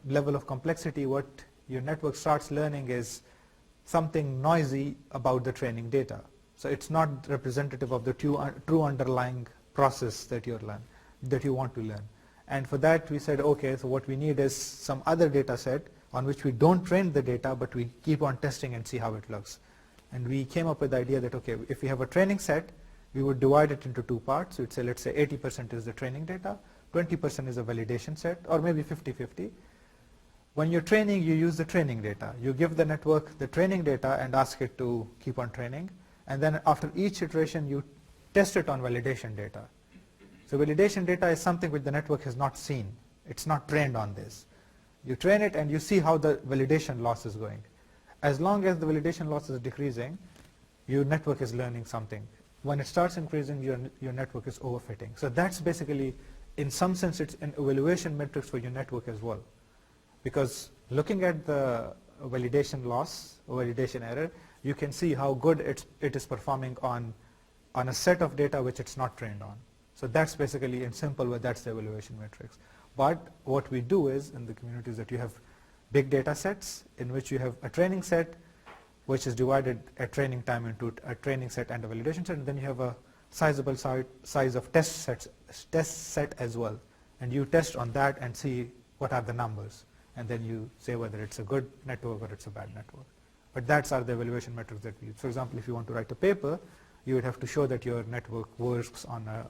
level of complexity, what your network starts learning is something noisy about the training data. So it's not representative of the true underlying process that you want to learn. And for that we said, okay, so what we need is some other data set on which we don't train the data, but we keep on testing and see how it looks. And we came up with the idea that, okay, if we have a training set, we would divide it into two parts. We'd say, let's say 80% is the training data, 20% is a validation set, or maybe 50-50. When you're training, you use the training data. You give the network the training data and ask it to keep on training. And then after each iteration, you test it on validation data. So validation data is something which the network has not seen. It's not trained on this. You train it and you see how the validation loss is going. As long as the validation loss is decreasing, your network is learning something. When it starts increasing, your network is overfitting. So that's basically, in some sense, it's an evaluation metrics for your network as well. Because looking at the validation loss or validation error, you can see how good it is performing on a set of data which it's not trained on. So that's basically, in simple way, that's the evaluation metrics. But what we do is, in the community, is that you have big data sets in which you have a training set which is divided at training time into a training set and a validation set, and then you have a sizable size of test set as well. And you test on that and see what are the numbers. And then you say whether it's a good network or it's a bad network. But that's are the evaluation metrics that we use. For example, if you want to write a paper, you would have to show that your network works on a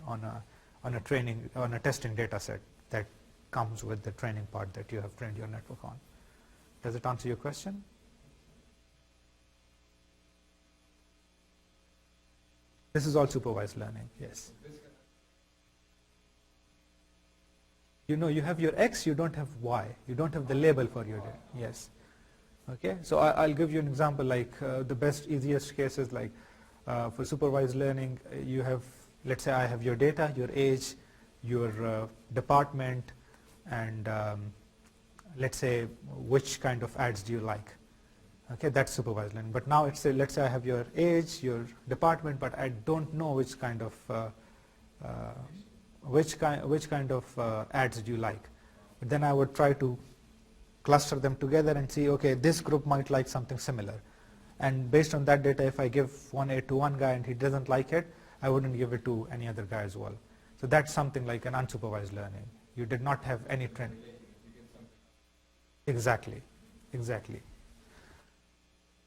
testing data set that comes with the training part that you have trained your network on. Does it answer your question? This is all supervised learning, yes. You know, you have your X, you don't have Y. You don't have the label for your data. Yes. Okay, so I'll give you an example, like the best, easiest case is like for supervised learning, you have, let's say I have your data, your age, your department, and let's say which kind of ads do you like. Okay, that's supervised learning. But now it's, let's say I have your age, your department, but I don't know which kind of ads do you like. But then I would try to cluster them together and see, okay, this group might like something similar. And based on that data, if I give one ad to one guy and he doesn't like it, I wouldn't give it to any other guy as well. So that's something like an unsupervised learning. You did not have any trend. Exactly, exactly.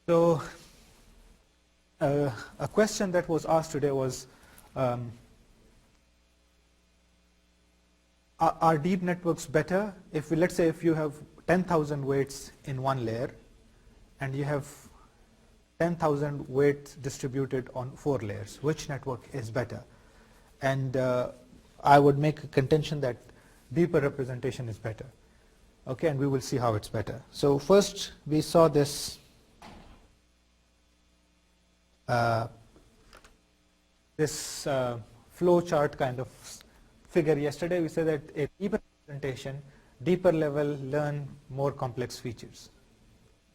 So a question that was asked today was, Are deep networks better if let's say if you have 10,000 weights in one layer and you have 10,000 weights distributed on 4 layers? Which network is better? And I would make a contention that deeper representation is better. Okay, and we will see how it's better. So first we saw this flow chart kind of figure yesterday. We said that a deeper representation, deeper level learn more complex features.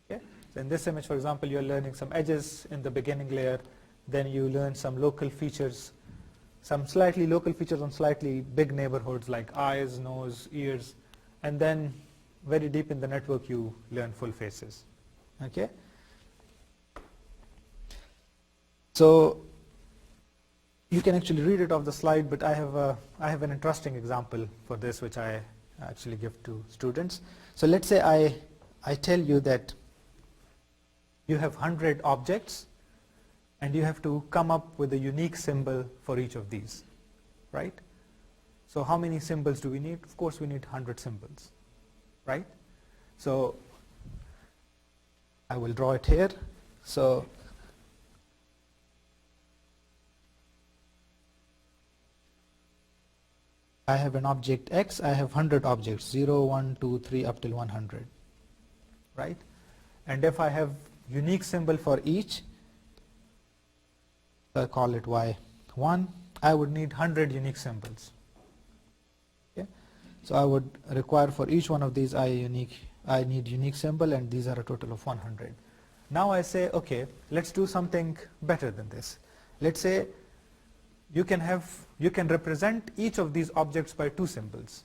Okay? So in this image, for example, you're learning some edges in the beginning layer, then you learn some local features, some slightly local features on slightly big neighborhoods like eyes, nose, ears, and then very deep in the network you learn full faces. Okay? So you can actually read it off the slide, but I have an interesting example for this which I actually give to students. So let's say I tell you that you have 100 objects and you have to come up with a unique symbol for each of these, right? So how many symbols do we need? Of course we need 100 symbols, right? So I will draw it here. So I have an object X, I have 100 objects, 0, 1, 2, 3, up till 100, right? And if I have unique symbol for each, I call it Y1, I would need 100 unique symbols. Okay? So I would require for each one of these I need unique symbol, and these are a total of 100. Now I say, okay, let's do something better than this. Let's say you can represent each of these objects by 2 symbols.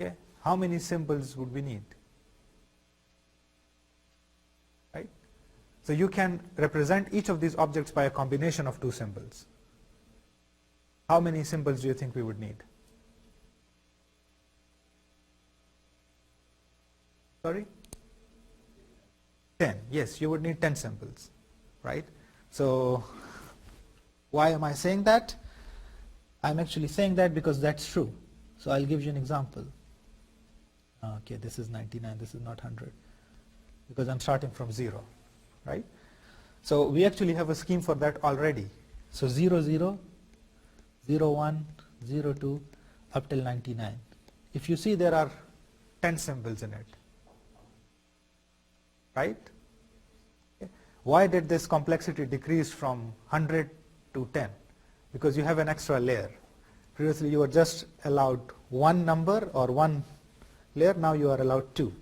Okay? How many symbols would we need? Right? So you can represent each of these objects by a combination of 2 symbols. How many symbols do you think we would need? Sorry? 10. Yes, you would need 10 symbols, right? So why am I saying that? I'm actually saying that because that's true. So I'll give you an example. Okay, this is 99, this is not 100, because I'm starting from 0, right? So we actually have a scheme for that already. So 0, 0, 0, 1, 0, 2, up till 99. If you see, there are 10 symbols in it, right? Okay. Why did this complexity decrease from 100 to 10? Because you have an extra layer. Previously you were just allowed 1 number or 1 layer, now you are allowed 2.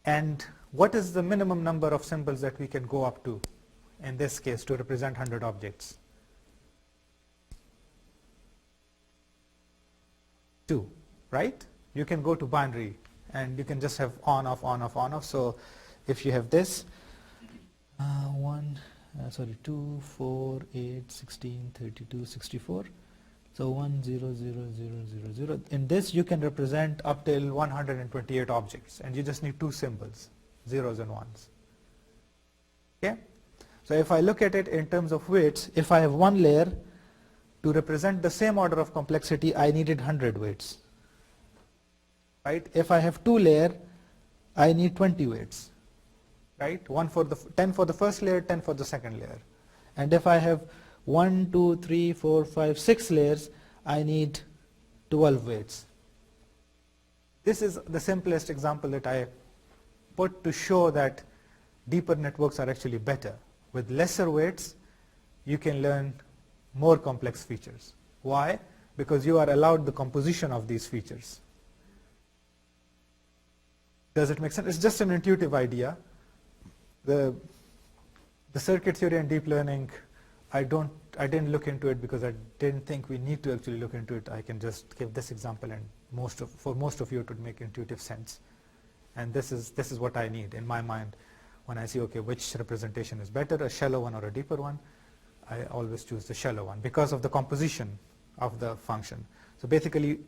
And what is the minimum number of symbols that we can go up to in this case to represent 100 objects? 2, right? You can go to binary and you can just have on, off, on, off, on, off. So if you have this 2, 4, 8, 16, 32, 64. So 1, 0, 0, 0, 0, 0. In this you can represent up till 128 objects, and you just need 2 symbols, zeros and ones. Okay? So if I look at it in terms of weights, if I have 1 layer, to represent the same order of complexity, I needed 100 weights. Right? If I have 2 layers, I need 20 weights. Right? 10 for the first layer, 10 for the second layer. And if I have 1, 2, 3, 4, 5, 6 layers, I need 12 weights. This is the simplest example that I put to show that deeper networks are actually better. With lesser weights, you can learn more complex features. Why? Because you are allowed the composition of these features. Does it make sense? It's just an intuitive idea. The circuit theory and deep learning, I didn't look into it because I didn't think we need to actually look into it. I can just give this example, and for most of you it would make intuitive sense. And this is what I need in my mind when I see, okay, which representation is better, a shallow one or a deeper one. I always choose the shallow one because of the composition of the function. So basically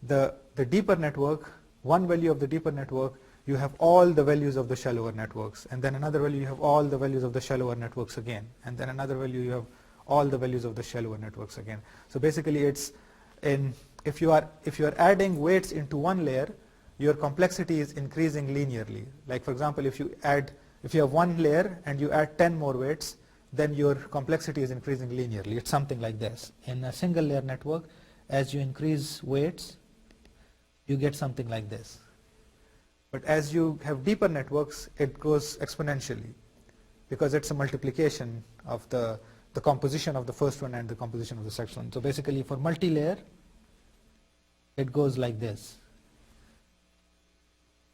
the deeper network, one value of the deeper network, you have all the values of the shallower networks, and then another value you have all the values of the shallower networks again, and then another value you have all the values of the shallower networks again. So basically it's in if you are adding weights into one layer, your complexity is increasing linearly. Like for example, if you have one layer and you add 10 more weights, then your complexity is increasing linearly. It's something like this. In a single layer network, as you increase weights, you get something like this. But as you have deeper networks, it grows exponentially, because it's a multiplication of the composition of the first one and the composition of the second one. So basically for multi-layer, it goes like this.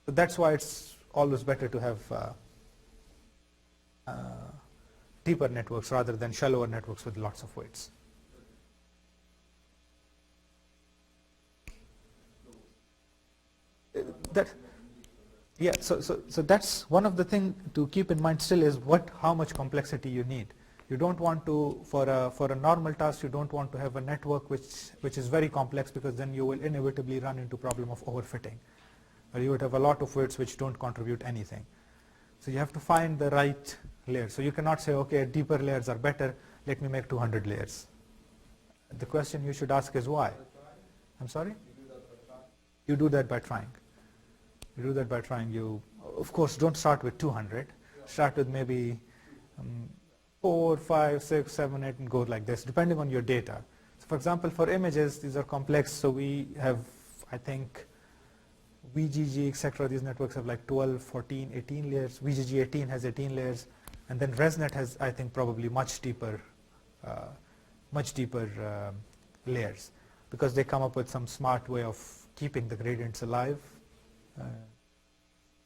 So that's why it's always better to have deeper networks rather than shallower networks with lots of weights. So that's one of the things to keep in mind still is how much complexity you need. You don't want to, for a normal task, you don't want to have a network which is very complex, because then you will inevitably run into problem of overfitting. Or you would have a lot of weights which don't contribute anything. So you have to find the right layer. So you cannot say, okay, deeper layers are better, let me make 200 layers. The question you should ask is why? I'm sorry? You do that by trying. You do that by trying. You, of course, don't start with 200. Start with maybe 4, 5, 6, 7, 8, and go like this, depending on your data. So for example, for images, these are complex. So we have, I think, VGG, etc. These networks have like 12, 14, 18 layers. VGG 18 has 18 layers. And then ResNet has, I think, probably much deeper layers, because they come up with some smart way of keeping the gradients alive,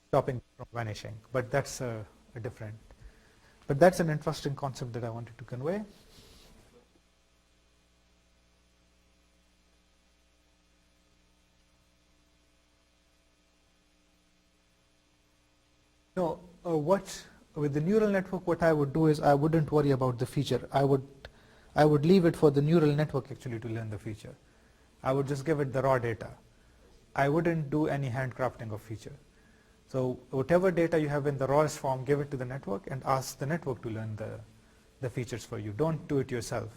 stopping from vanishing. But that's a different. But that's an interesting concept that I wanted to convey. No, with the neural network, what I would do is I wouldn't worry about the feature. I would leave it for the neural network actually to learn the feature. I would just give it the raw data. I wouldn't do any handcrafting of feature. So whatever data you have in the rawest form, give it to the network and ask the network to learn the features for you. Don't do it yourself.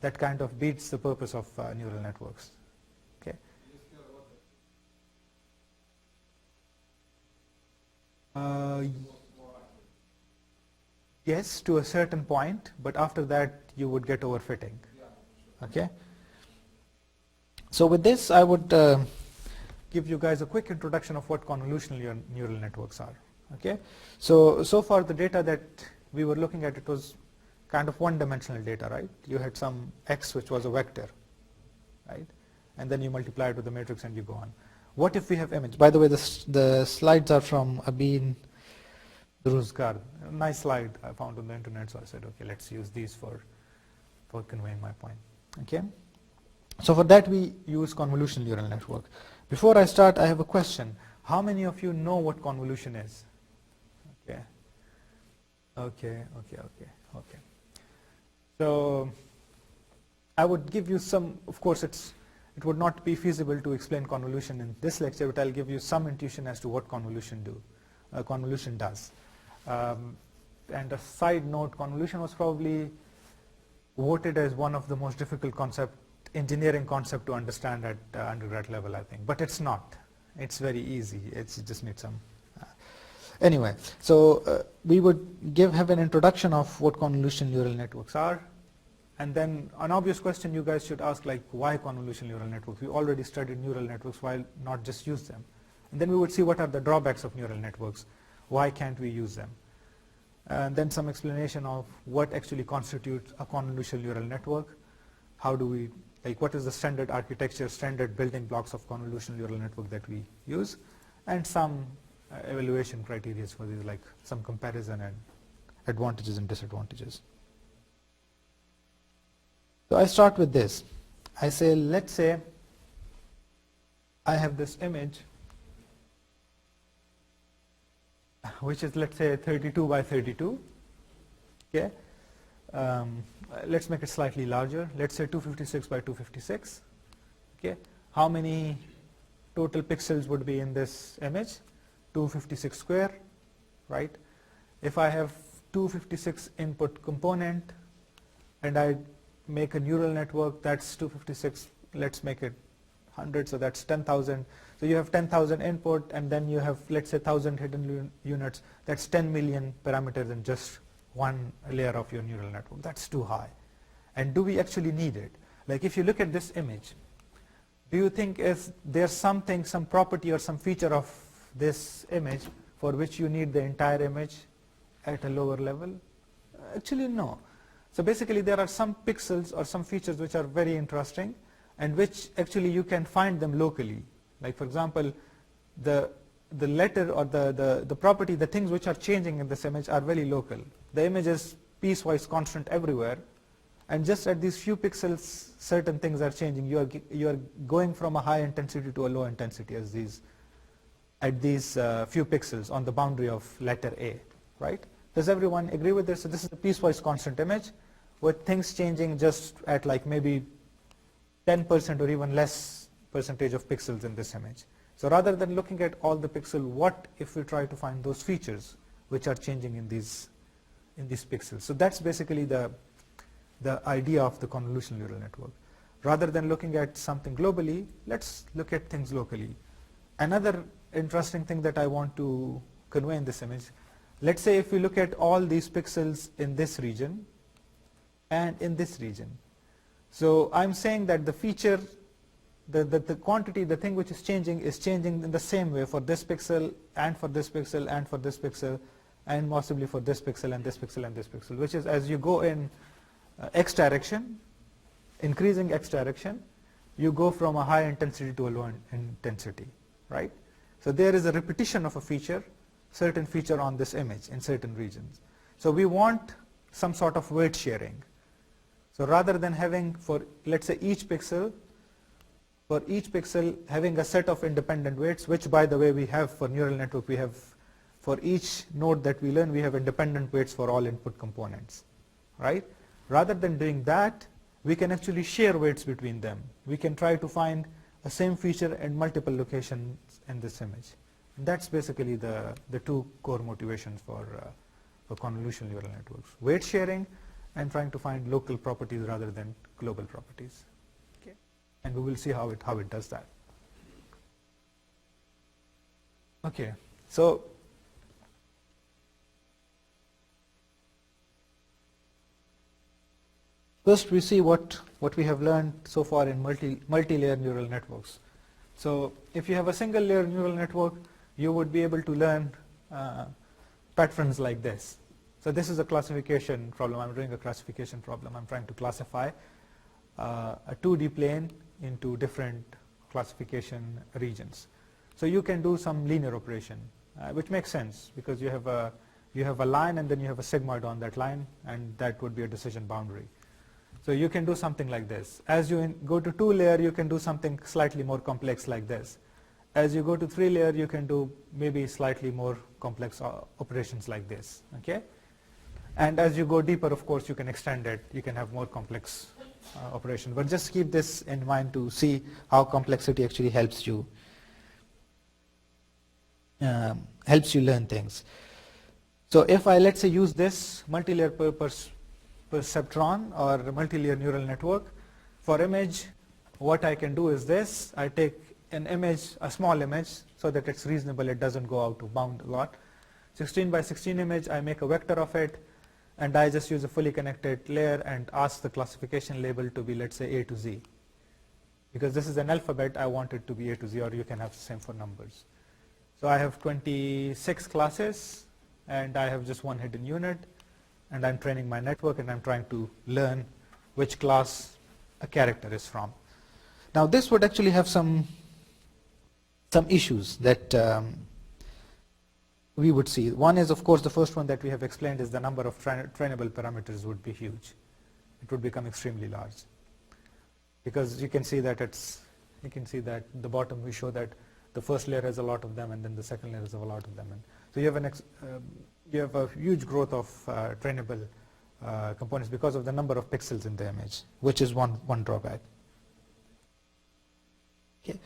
That kind of beats the purpose of neural networks. Okay. Yes, to a certain point, but after that you would get overfitting. Okay. So with this, I would give you guys a quick introduction of what convolutional neural networks are. Okay. So far the data that we were looking at, it was kind of one-dimensional data, right? You had some x which was a vector, right? And then you multiply it with the matrix and you go on. What if we have image? By the way, the slides are from Abin Druzgar. A nice slide I found on the internet, so I said, okay, let's use these for conveying my point. Okay. So for that we use convolutional neural network. Before I start, I have a question. How many of you know what convolution is? Okay. Okay. So I would give you some, of course it would not be feasible to explain convolution in this lecture, but I'll give you some intuition as to what convolution does. And a side note, convolution was probably voted as one of the most difficult engineering concept to understand at undergrad level, I think. But it's not. It's very easy. You just need some. Anyway, so we would have an introduction of what convolutional neural networks are. And then an obvious question you guys should ask, like, why convolutional neural networks? We already studied neural networks, why not just use them? And then we would see what are the drawbacks of neural networks. Why can't we use them? And then some explanation of what actually constitutes a convolutional neural network. How do we, what is the standard architecture, standard building blocks of convolutional neural network that we use? And some evaluation criteria for these, like some comparison and advantages and disadvantages. So I start with this. I say, let's say I have this image which is, let's say, 32 by 32. Okay. Let's make it slightly larger. Let's say 256 by 256. Okay. How many total pixels would be in this image? 256 square, right? If I have 256 input component and I make a neural network, that's 256, let's make it 100, so that's 10,000. So you have 10,000 input, and then you have, let's say, 1,000 hidden units. That's 10 million parameters in just one layer of your neural network. That's too high. And do we actually need it? Like if you look at this image, do you think is there something, some property or some feature of this image for which you need the entire image at a lower level? Actually, no. So basically there are some pixels or some features which are very interesting and which actually you can find them locally. Like for example, the letter or the property, the things which are changing in this image are very local. The image is piecewise constant everywhere, and just at these few pixels certain things are changing. You are going from a high intensity to a low intensity at these few pixels on the boundary of letter A, right? Does everyone agree with this? So this is a piecewise constant image with things changing just at like maybe 10% or even less percentage of pixels in this image. So rather than looking at all the pixels, what if we try to find those features which are changing in these pixels? So that's basically the idea of the convolutional neural network. Rather than looking at something globally, let's look at things locally. Another interesting thing that I want to convey in this image, let's say if we look at all these pixels in this region and in this region. So I'm saying that the feature, the quantity, the thing which is changing in the same way for this pixel and for this pixel and for this pixel and possibly for this pixel and this pixel and this pixel, which is as you go in x direction, increasing x direction, you go from a high intensity to a low intensity, right? So there is a repetition of a feature, certain feature on this image in certain regions. So we want some sort of weight sharing. So rather than having for, let's say, each pixel having a set of independent weights, which by the way we have for neural network, we have for each node that we learn, we have independent weights for all input components, right? Rather than doing that, we can actually share weights between them. We can try to find a same feature in multiple locations in this image. And that's basically the two core motivations for convolutional neural networks: weight sharing and trying to find local properties rather than global properties. Okay. And we will see how it does that. Okay, so first we see what we have learned so far in multi-layer neural networks. So if you have a single layer neural network, you would be able to learn patterns like this. So this is a classification problem. I'm doing a classification problem. I'm trying to classify a 2D plane into different classification regions. So you can do some linear operation, which makes sense because you have a line and then you have a sigmoid on that line, and that would be a decision boundary. So you can do something like this. As you go to 2-layer, you can do something slightly more complex like this. As you go to 3-layer, you can do maybe slightly more complex operations like this. Okay. And as you go deeper, of course, you can extend it. You can have more complex operation. But just keep this in mind to see how complexity actually helps you learn things. So if I, let's say, use this multi-layer perceptron or multi-layer neural network for image, what I can do is this. I take an image, a small image, so that it's reasonable, it doesn't go out of bound a lot. 16 by 16 image, I make a vector of it, and I just use a fully connected layer and ask the classification label to be, let's say, A to Z. Because this is an alphabet, I want it to be A to Z, or you can have the same for numbers. So I have 26 classes, and I have just one hidden unit, and I'm training my network, and I'm trying to learn which class a character is from. Now this would actually have some issues that we would see. One is, of course, the first one that we have explained is the number of trainable parameters would be huge. It would become extremely large. Because you can see that the bottom we show that the first layer has a lot of them, and then the second layer has a lot of them. And so you have a huge growth of trainable components because of the number of pixels in the image, which is one drawback. Okay.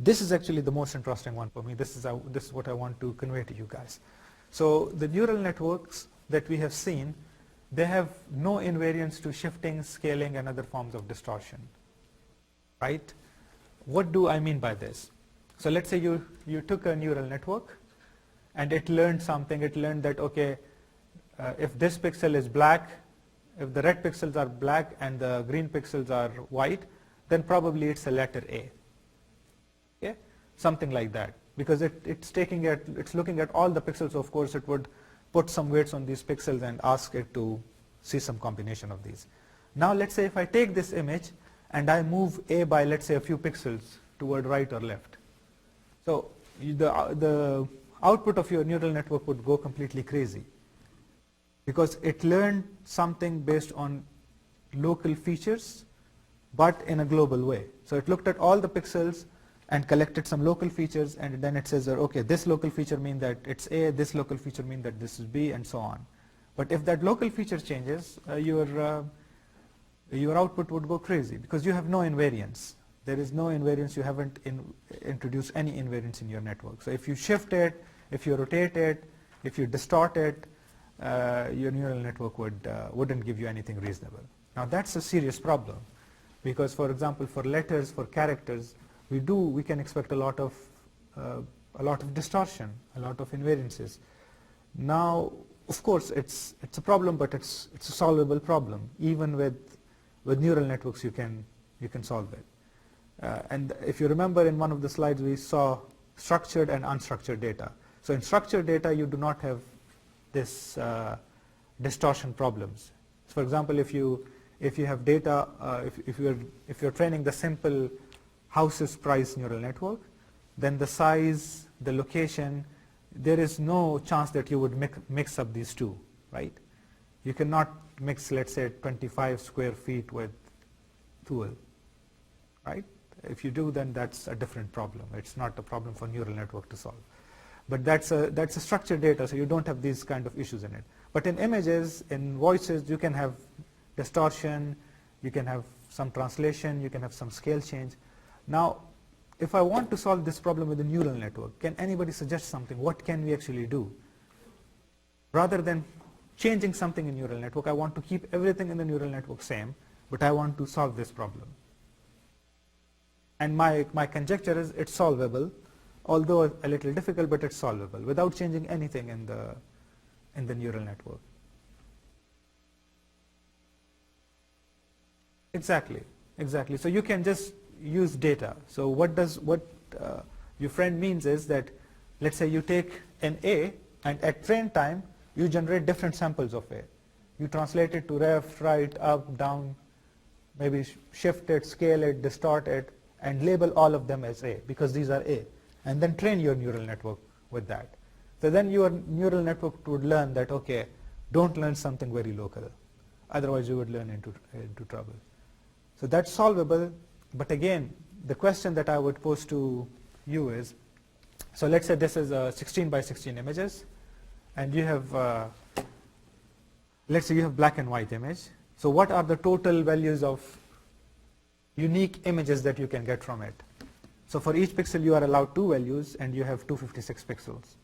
This is actually the most interesting one for me. This is what I want to convey to you guys. So the neural networks that we have seen, they have no invariance to shifting, scaling, and other forms of distortion, right? what do I mean by this? So let's say you took a neural network and it learned something. It learned that, okay, if this pixel is black, if the red pixels are black and the green pixels are white, then probably it's a letter A. Okay? Something like that. Because it's looking at all the pixels, so of course it would put some weights on these pixels and ask it to see some combination of these. Now let's say if I take this image and I move A by, let's say, a few pixels toward right or left. So the output of your neural network would go completely crazy, because it learned something based on local features but in a global way. So it looked at all the pixels and collected some local features, and then it says that, okay, this local feature means that it's A, this local feature means that this is B, and so on. But if that local feature changes, your output would go crazy, because you have no invariance. There is no invariance. You haven't introduced any invariance in your network. So if you shift it, if you rotate it, if you distort it, your neural network wouldn't give you anything reasonable. Now that's a serious problem, because, for example, for letters, for characters, we can expect a lot of distortion, a lot of invariances. Now, of course, it's a problem, but it's a solvable problem. Even with neural networks, you can solve it. And if you remember, in one of the slides we saw structured and unstructured data. So in structured data, you do not have this distortion problems. So for example, if you have data, if you're training the simple houses price neural network, then the size, the location, there is no chance that you would mix up these two, right? You cannot mix, let's say, 25 square feet with Thule, right? If you do, then that's a different problem. It's not a problem for neural network to solve. But that's a structured data, so you don't have these kind of issues in it. But in images, in voices, you can have distortion, you can have some translation, you can have some scale change. Now, if I want to solve this problem with a neural network, can anybody suggest something? What can we actually do? Rather than changing something in neural network, I want to keep everything in the neural network same, but I want to solve this problem. And my conjecture is it's solvable, although a little difficult, but it's solvable without changing anything in the neural network. Exactly. So you can just use data. So what your friend means is that, let's say you take an A, and at train time you generate different samples of A. You translate it to left, right, up, down, maybe shift it, scale it, distort it, and label all of them as A, because these are A, and then train your neural network with that. So then your neural network would learn that, okay, don't learn something very local, otherwise you would learn into trouble. So that's solvable, but again, the question that I would pose to you is, so let's say this is a 16 by 16 images, and you have, let's say you have black and white image. So what are the total values of unique images that you can get from it? So for each pixel you are allowed 2 values, and you have 256 pixels.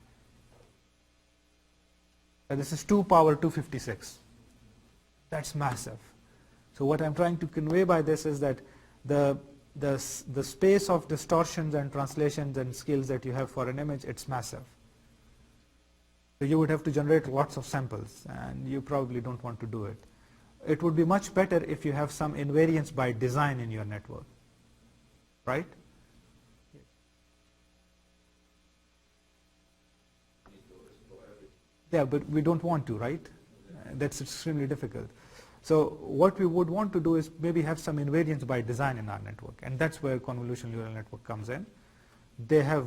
And this is 2 power 256. That's massive. So what I'm trying to convey by this is that the space of distortions and translations and scales that you have for an image, it's massive. So you would have to generate lots of samples, and you probably don't want to do it. It would be much better if you have some invariance by design in your network, right? Yeah, but we don't want to, right? That's extremely difficult. So what we would want to do is maybe have some invariance by design in our network, and that's where convolutional neural network comes in.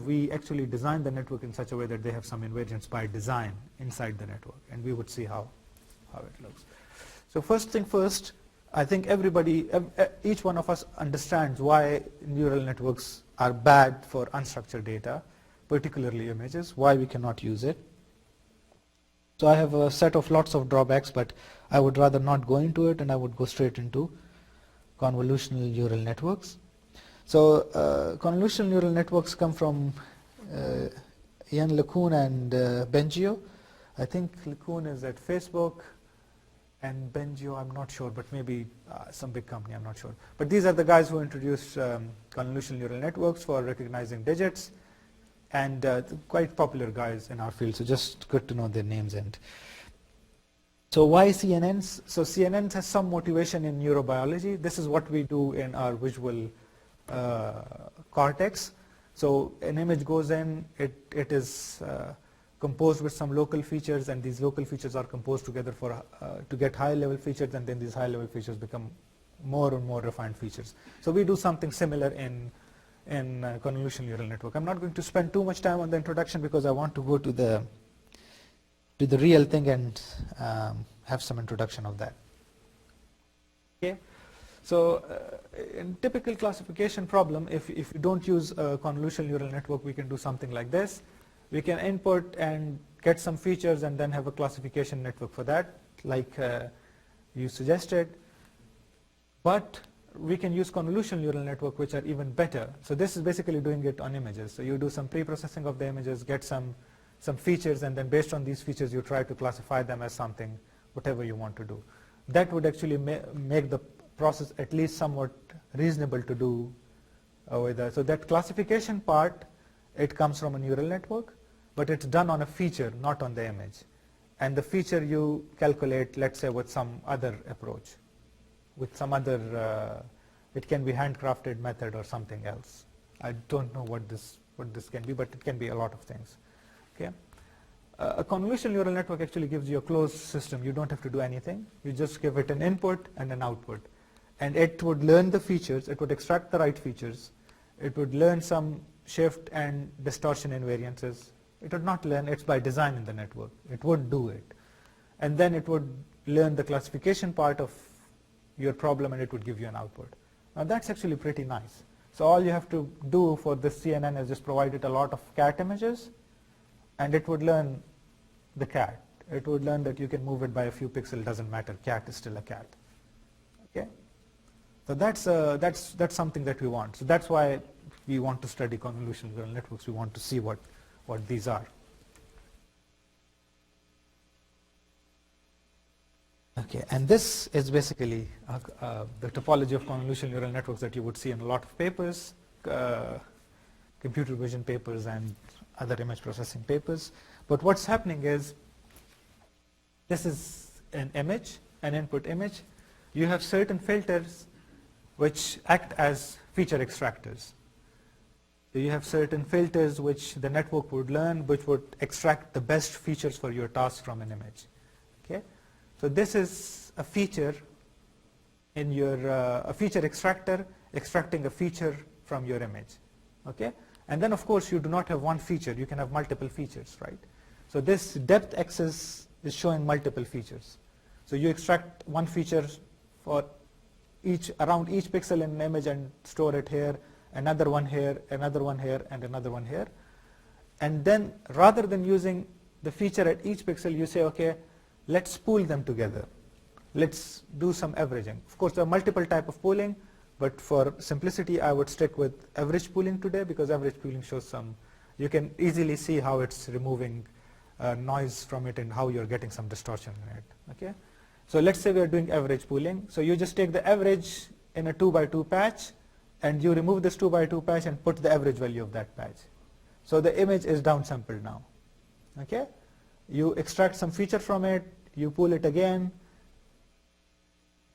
We actually designed the network in such a way that they have some invariance by design inside the network, and we would see how it looks. So first thing first, I think each one of us understands why neural networks are bad for unstructured data, particularly images, why we cannot use it. So I have a set of lots of drawbacks, but I would rather not go into it, and I would go straight into convolutional neural networks. So convolutional neural networks come from Ian LeCun and Bengio. I think LeCun is at Facebook, and Benjo, I'm not sure, but maybe some big company, I'm not sure. But these are the guys who introduced convolutional neural networks for recognizing digits, and quite popular guys in our field, so just good to know their names. And so why CNNs? So CNNs has some motivation in neurobiology. This is what we do in our visual cortex. So an image goes in, it is composed with some local features, and these local features are composed together for to get high level features, and then these high level features become more and more refined features. So we do something similar in convolutional neural network. I'm not going to spend too much time on the introduction because I want to go to the real thing and have some introduction of that. Okay. So in typical classification problem, if you don't use a convolutional neural network, we can do something like this. We can input and get some features and then have a classification network for that, like you suggested. But we can use convolutional neural network, which are even better. So this is basically doing it on images. So you do some pre-processing of the images, get some features, and then based on these features, you try to classify them as something, whatever you want to do. That would actually make the process at least somewhat reasonable to do with that. So that classification part, it comes from a neural network, but it's done on a feature, not on the image. And the feature you calculate, let's say, with some other approach, with some other, it can be handcrafted method or something else. I don't know what this can be, but it can be a lot of things. Okay. A convolutional neural network actually gives you a closed system. You don't have to do anything. You just give it an input and an output. And it would learn the features, it would extract the right features, it would learn some shift and distortion invariances. It would not learn, it's by design in the network. It would do it. And then it would learn the classification part of your problem, and it would give you an output. Now that's actually pretty nice. So all you have to do for this CNN is just provide it a lot of cat images, and it would learn the cat. It would learn that you can move it by a few pixels, doesn't matter, cat is still a cat. Okay? So that's something that we want. So that's why we want to study convolutional neural networks. We want to see what these are. Okay, and this is basically the topology of convolutional neural networks that you would see in a lot of papers, computer vision papers and other image processing papers. But what's happening is, this is an image, an input image. You have certain filters which act as feature extractors. So you have certain filters which the network would learn, which would extract the best features for your task from an image. Okay? So this is a feature in your a feature extractor extracting a feature from your image. Okay? And then of course you do not have one feature, you can have multiple features, right? So this depth axis is showing multiple features. So you extract one feature for around each pixel in an image and store it here, another one here, another one here, and another one here. And then rather than using the feature at each pixel, you say, okay, let's pool them together. Let's do some averaging. Of course, there are multiple types of pooling, but for simplicity, I would stick with average pooling today, because average pooling shows some, you can easily see how it's removing noise from it and how you're getting some distortion in it. Okay? So let's say we are doing average pooling. So you just take the average in a 2x2 patch, and you remove this 2x2 patch and put the average value of that patch. So the image is downsampled now. Okay? You extract some feature from it, you pool it again.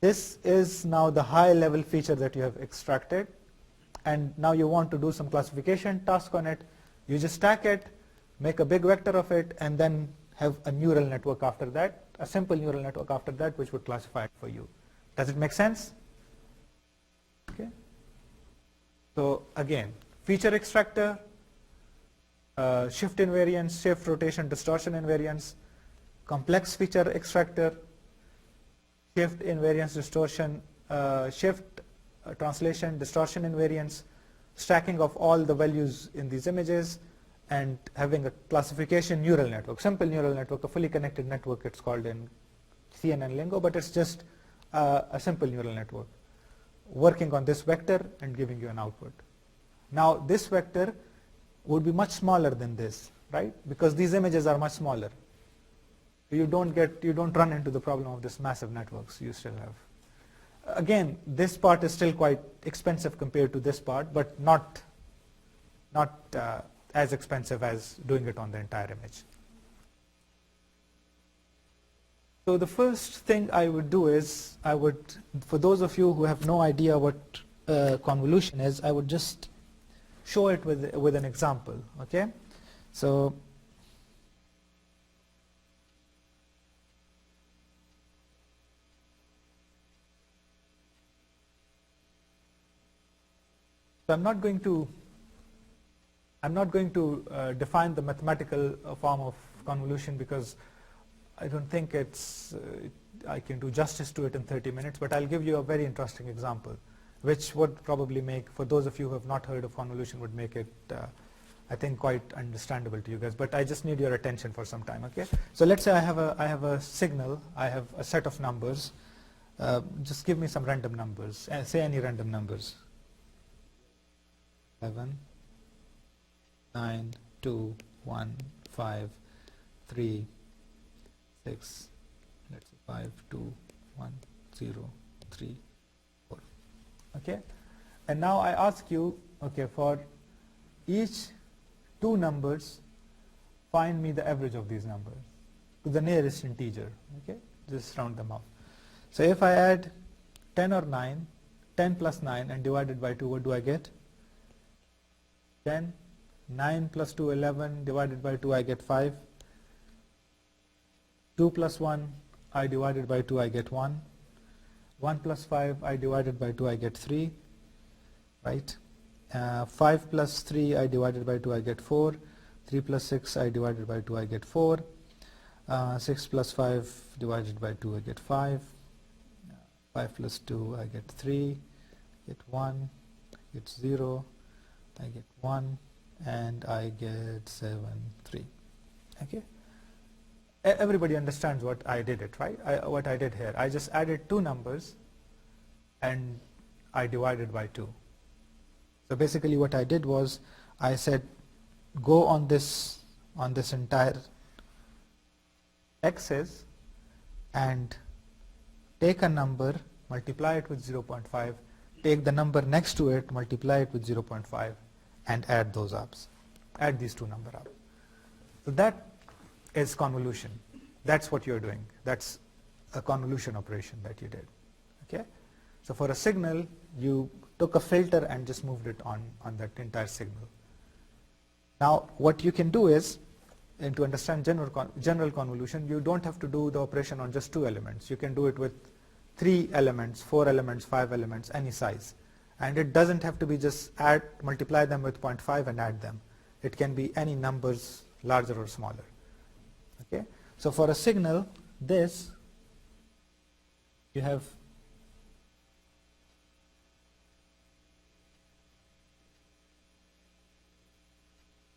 This is now the high level feature that you have extracted, and now you want to do some classification task on it. You just stack it, make a big vector of it, and then have a neural network after that, a simple neural network after that, which would classify it for you. Does it make sense? Okay. So again, feature extractor, shift invariance, shift rotation, distortion invariance, complex feature extractor, shift invariance, distortion, shift translation, distortion invariance, stacking of all the values in these images, and having a classification neural network, simple neural network, a fully connected network it's called in CNN lingo, but it's just a simple neural network working on this vector and giving you an output. Now this vector would be much smaller than this, right? Because these images are much smaller. You don't run into the problem of this massive networks you still have. Again, this part is still quite expensive compared to this part, but not as expensive as doing it on the entire image. So the first thing I would do is, for those of you who have no idea what convolution is, I would just show it with an example, okay? So I'm not going to define the mathematical form of convolution, because I don't think I can do justice to it in 30 minutes, but I'll give you a very interesting example, which would probably make, for those of you who have not heard of convolution, would make it, I think, quite understandable to you guys. But I just need your attention for some time, okay? So let's say I have a signal, I have a set of numbers. Just give me some random numbers. Say any random numbers. 11, 9, 2, 1, 5, 3, 6, let's say 5, 2, 1, 0, 3, 4. Okay? And now I ask you, okay, for each two numbers, find me the average of these numbers to the nearest integer. Okay? Just round them up. So if I add 10 or 9, 10 plus 9 and divided by 2, what do I get? 10. 9 plus 2, 11, divided by 2, I get 5. 2 plus 1, I divided by 2, I get 1. 1 plus 5, I divided by 2, I get 3. Right? 5 plus 3, I divided by 2, I get 4. 3 plus 6, I divided by 2, I get 4. 6 plus 5 divided by 2, I get 5. 5 plus 2, I get 3. Get 1. Get 0. I get 1. And I get 7, 3. Okay? Everybody understands what I did it, right? What I did here. I just added two numbers and I divided by 2. So basically what I did was, I said, go on this entire axis and take a number, multiply it with 0.5, take the number next to it, multiply it with 0.5, and add those up. Add these two numbers up. So that is convolution. That's what you're doing. That's a convolution operation that you did. Okay? So for a signal, you took a filter and just moved it on that entire signal. Now what you can do is, and to understand general convolution, you don't have to do the operation on just 2 elements. You can do it with 3 elements, 4 elements, 5 elements, any size. And it doesn't have to be just multiply them with 0.5 and add them. It can be any numbers, larger or smaller. Okay? So for a signal, this, you have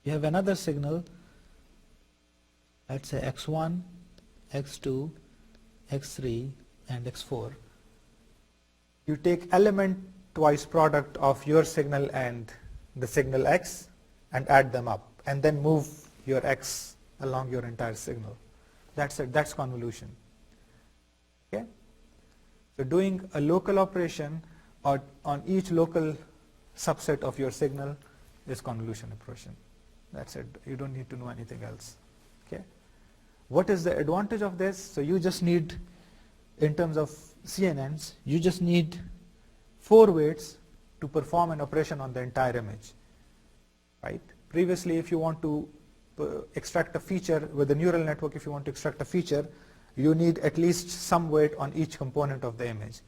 another signal, let's say x1, x2, x3, and x4. You take element-wise product of your signal and the signal x and add them up, and then move your x along your entire signal. That's it. That's convolution. Okay? So doing a local operation on each local subset of your signal is convolution operation. That's it. You don't need to know anything else. Okay? What is the advantage of this? So you just need, in terms of CNNs, you just need 4 weights to perform an operation on the entire image. Right? Previously, if you want to extract a feature with a neural network, if you want to extract a feature, you need at least some weight on each component of the image.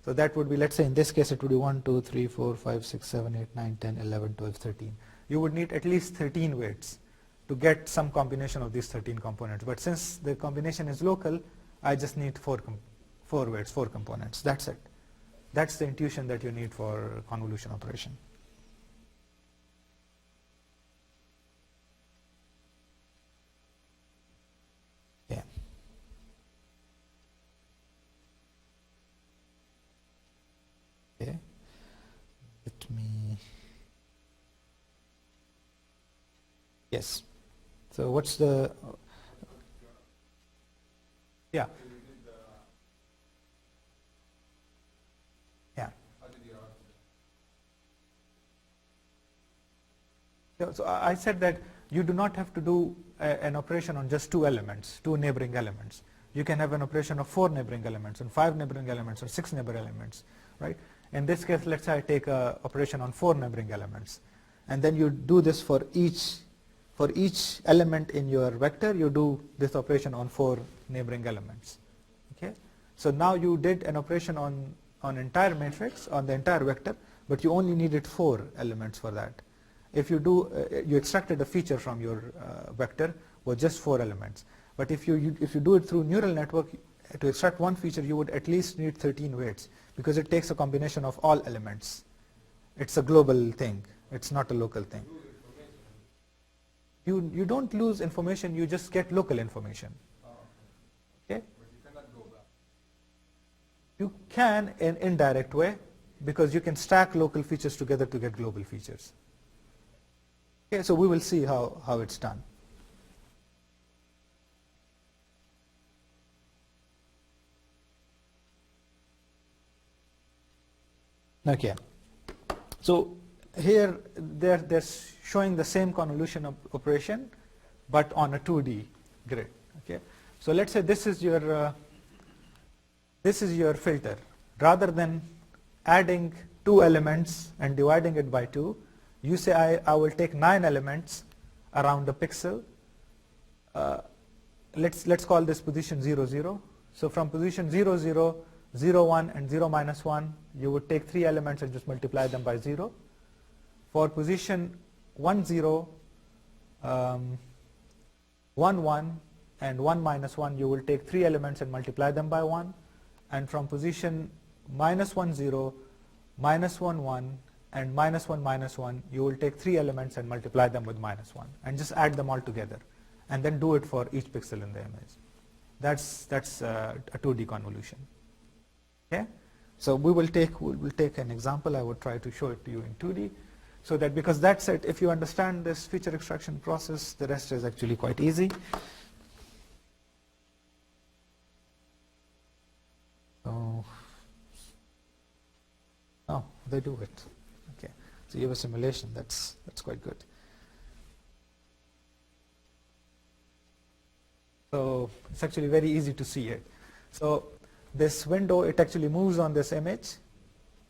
So that would be, let's say in this case, it would be 1, 2, 3, 4, 5, 6, 7, 8, 9, 10, 11, 12, 13. You would need at least 13 weights to get some combination of these 13 components. But since the combination is local, I just need 4 weights, 4 components. That's it. That's the intuition that you need for convolution operation. Yeah. Okay. Let me. Yes. So what's the Yeah. Yeah. Yeah, so I said that you do not have to do an operation on just two elements, two neighboring elements. You can have an operation of 4 neighboring elements, and 5 neighboring elements, or 6 neighboring elements, right? In this case, let's say I take a operation on 4 neighboring elements, and then you do this for each element in your vector. You do this operation on 4 neighboring elements. Okay, so now you did an operation on entire matrix, on the entire vector, but you only needed 4 elements for that. If you do, you extracted a feature from your vector with just 4 elements. But if you do it through neural network, to extract one feature, you would at least need 13 weights, because it takes a combination of all elements. It's a global thing. It's not a local thing. You don't lose information. You just get local information. Okay. But you cannot go back. You can in indirect way, because you can stack local features together to get global features. Okay, so we will see how it's done. Okay, so here they're showing the same convolution operation, but on a 2D grid. Okay, so let's say this is your filter. Rather than adding 2 elements and dividing it by 2, you say I will take 9 elements around the pixel. Let's call this position 0, 0. So from position 0, 0, 0, 1, and 0, minus 1, you would take 3 elements and just multiply them by 0. For position 1, 0, 1, 1, and 1, minus 1, you will take 3 elements and multiply them by 1. And from position minus 1, 0, minus 1, 1, and minus 1, minus 1, you will take 3 elements and multiply them with minus 1, and just add them all together, and then do it for each pixel in the image. That's a 2D convolution. Okay, so we'll take an example. I would try to show it to you in 2D, so that, because that's it. If you understand this feature extraction process, the rest is actually quite easy. So, oh, they do it. Okay, so you have a simulation. That's quite good. So it's actually very easy to see it. So this window, it actually moves on this image,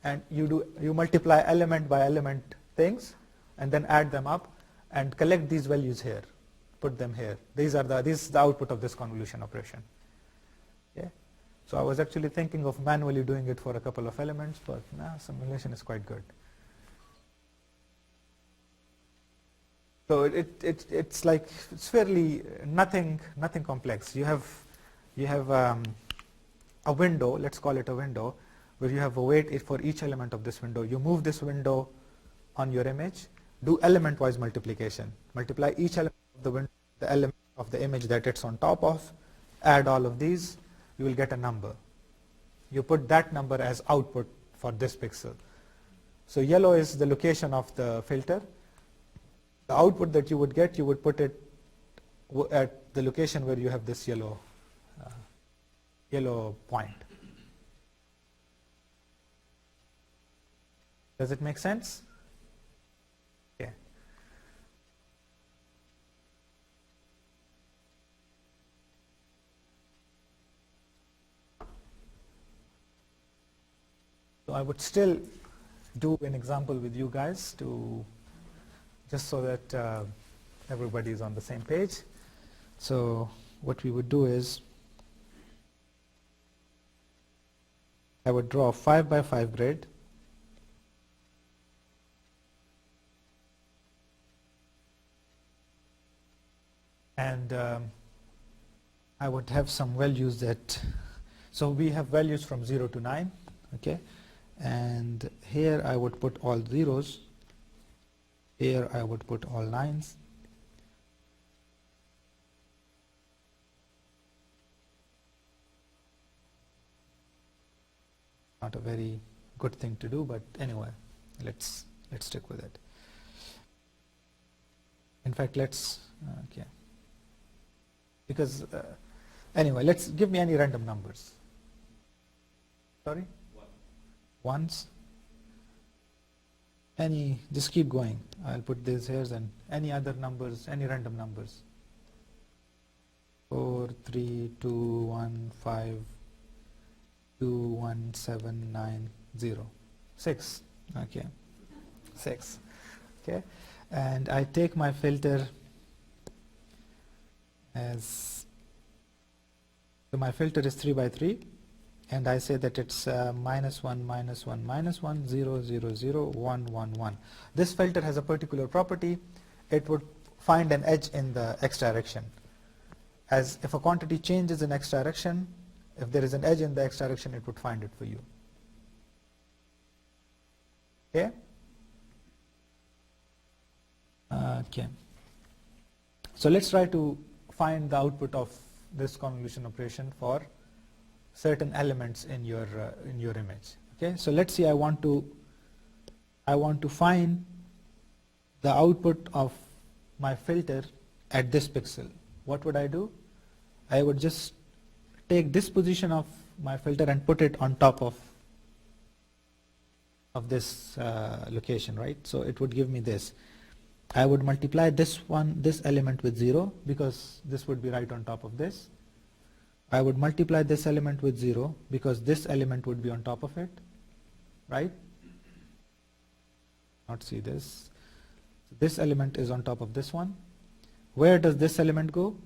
and you multiply element by element things, and then add them up and collect these values here, put them here. This is the output of this convolution operation. Okay. So I was actually thinking of manually doing it for a couple of elements, but simulation is quite good. So it's like, it's fairly nothing complex. You have a window, let's call it a window, where you have a weight for each element of this window. You move this window on your image, do element-wise multiplication, multiply each element of the window, the element of the image that it's on top of, add all of these, you will get a number. You put that number as output for this pixel. So yellow is the location of the filter. The output that you would get, you would put it at the location where you have this yellow point. Does it make sense? Okay. So I would still do an example with you guys, to just so that everybody is on the same page. So what we would do is, I would draw a 5 by 5 grid. And I would have some values that, so we have values from 0 to 9, okay? And here I would put all zeros. Here I would put all 9s. Not a very good thing to do, but anyway, let's stick with it. In fact, let's okay, because Anyway, let's give me any random numbers. Sorry? Ones? Any, just keep going. I'll put this here and any other numbers, any random numbers. 4, 3, 2, 1, 5, 2, 1, 7, 9, 0. 6. Okay. 6. Okay. And I take my filter as, so my filter is 3 by 3, and I say that it's minus 1, minus 1, minus 1, 0, 0, 0, 1, 1, 1. This filter has a particular property. It would find an edge in the x direction. As if a quantity changes in x direction, if there is an edge in the x direction, it would find it for you. Okay? Okay. So let's try to find the output of this convolution operation for certain elements in your image. Okay, so let's see. I want to find the output of my filter at this pixel. What would I do? I would just take this position of my filter and put it on top of this location, right? So it would give me this. I would multiply this element with 0, because this would be right on top of this. I would multiply this element with 0, because this element would be on top of it, right? Not see this. So this element is on top of this one. Where does this element go?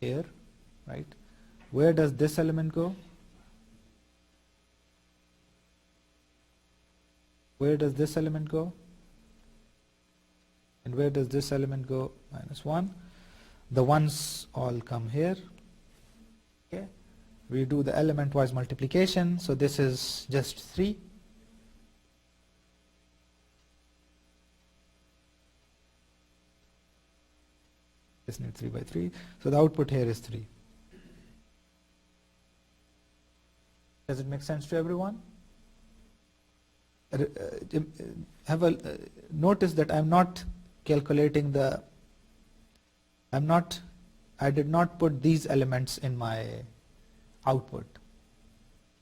Here, right? Where does this element go? Where does this element go? And where does this element go? Minus 1. The ones all come here. Okay. We do the element wise multiplication. So this is just 3. This needs 3 by 3. So the output here is 3. Does it make sense to everyone? Notice that I'm not calculating I did not put these elements in my output,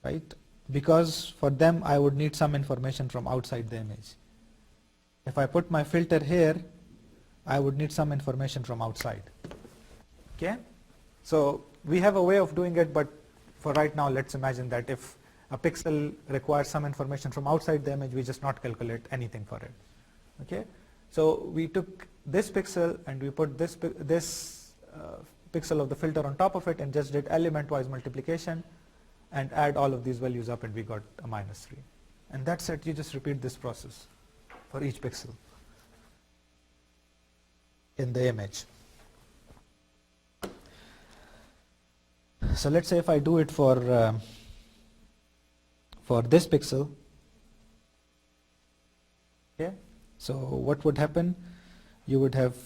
right? Because for them I would need some information from outside the image. If I put my filter here, I would need some information from outside. Okay? So we have a way of doing it, but for right now, let's imagine that if a pixel requires some information from outside the image, we just not calculate anything for it. Okay? So we took this pixel and we put this pixel of the filter on top of it and just did element-wise multiplication and add all of these values up, and we got a minus 3. And that's it. You just repeat this process for each pixel in the image. So let's say if I do it for this pixel, okay, so what would happen? You would have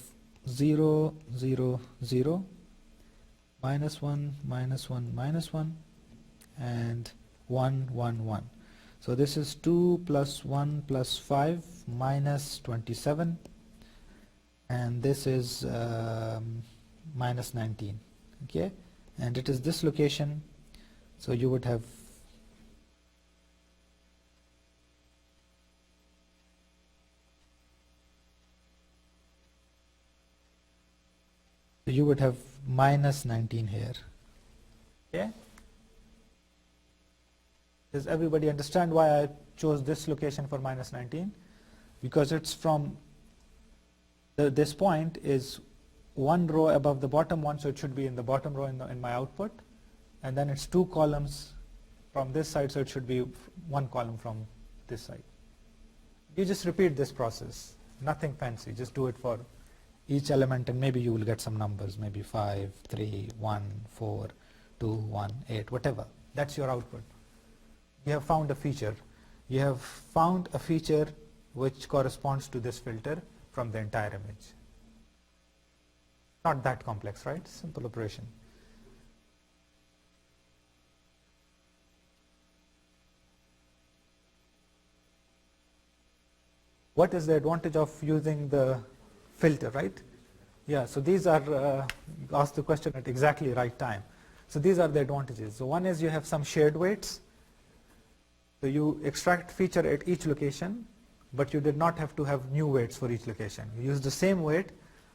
0, 0, 0, minus 1, minus 1, minus 1, and 1, 1, 1. So this is 2 plus 1 plus 5 minus 27, and this is minus 19. Okay, and it is this location. So you would have minus 19 here. Okay, does everybody understand why I chose this location for minus 19? Because it's from this point is one row above the bottom one, so it should be in the bottom row in my output, and then it's 2 columns from this side, so it should be 1 column from this side. You just repeat this process, nothing fancy, just do it for each element, and maybe you will get some numbers, maybe 5, 3, 1, 4, 2, 1, 8, whatever. That's your output. You have found a feature. You have found a feature which corresponds to this filter from the entire image. Not that complex, right? Simple operation. What is the advantage of using the filter, right? Yeah, so these are, you asked the question at exactly right time. So these are the advantages. So one is you have some shared weights. So you extract feature at each location, but you did not have to have new weights for each location. You use the same weight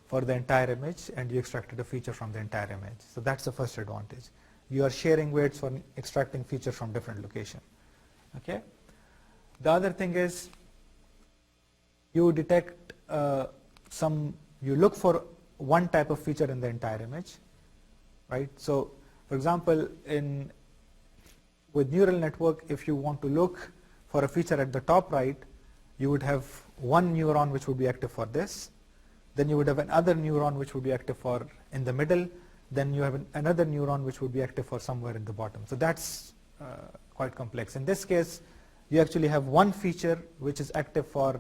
for the entire image and you extracted a feature from the entire image. So that's the first advantage. You are sharing weights for extracting features from different locations. Okay. The other thing is you detect you look for one type of feature in the entire image, right? So for example, with neural network, if you want to look for a feature at the top right, you would have one neuron which would be active for this, then you would have another neuron which would be active for in the middle, then you have another neuron which would be active for somewhere in the bottom. So that's quite complex. In this case, you actually have one feature which is active for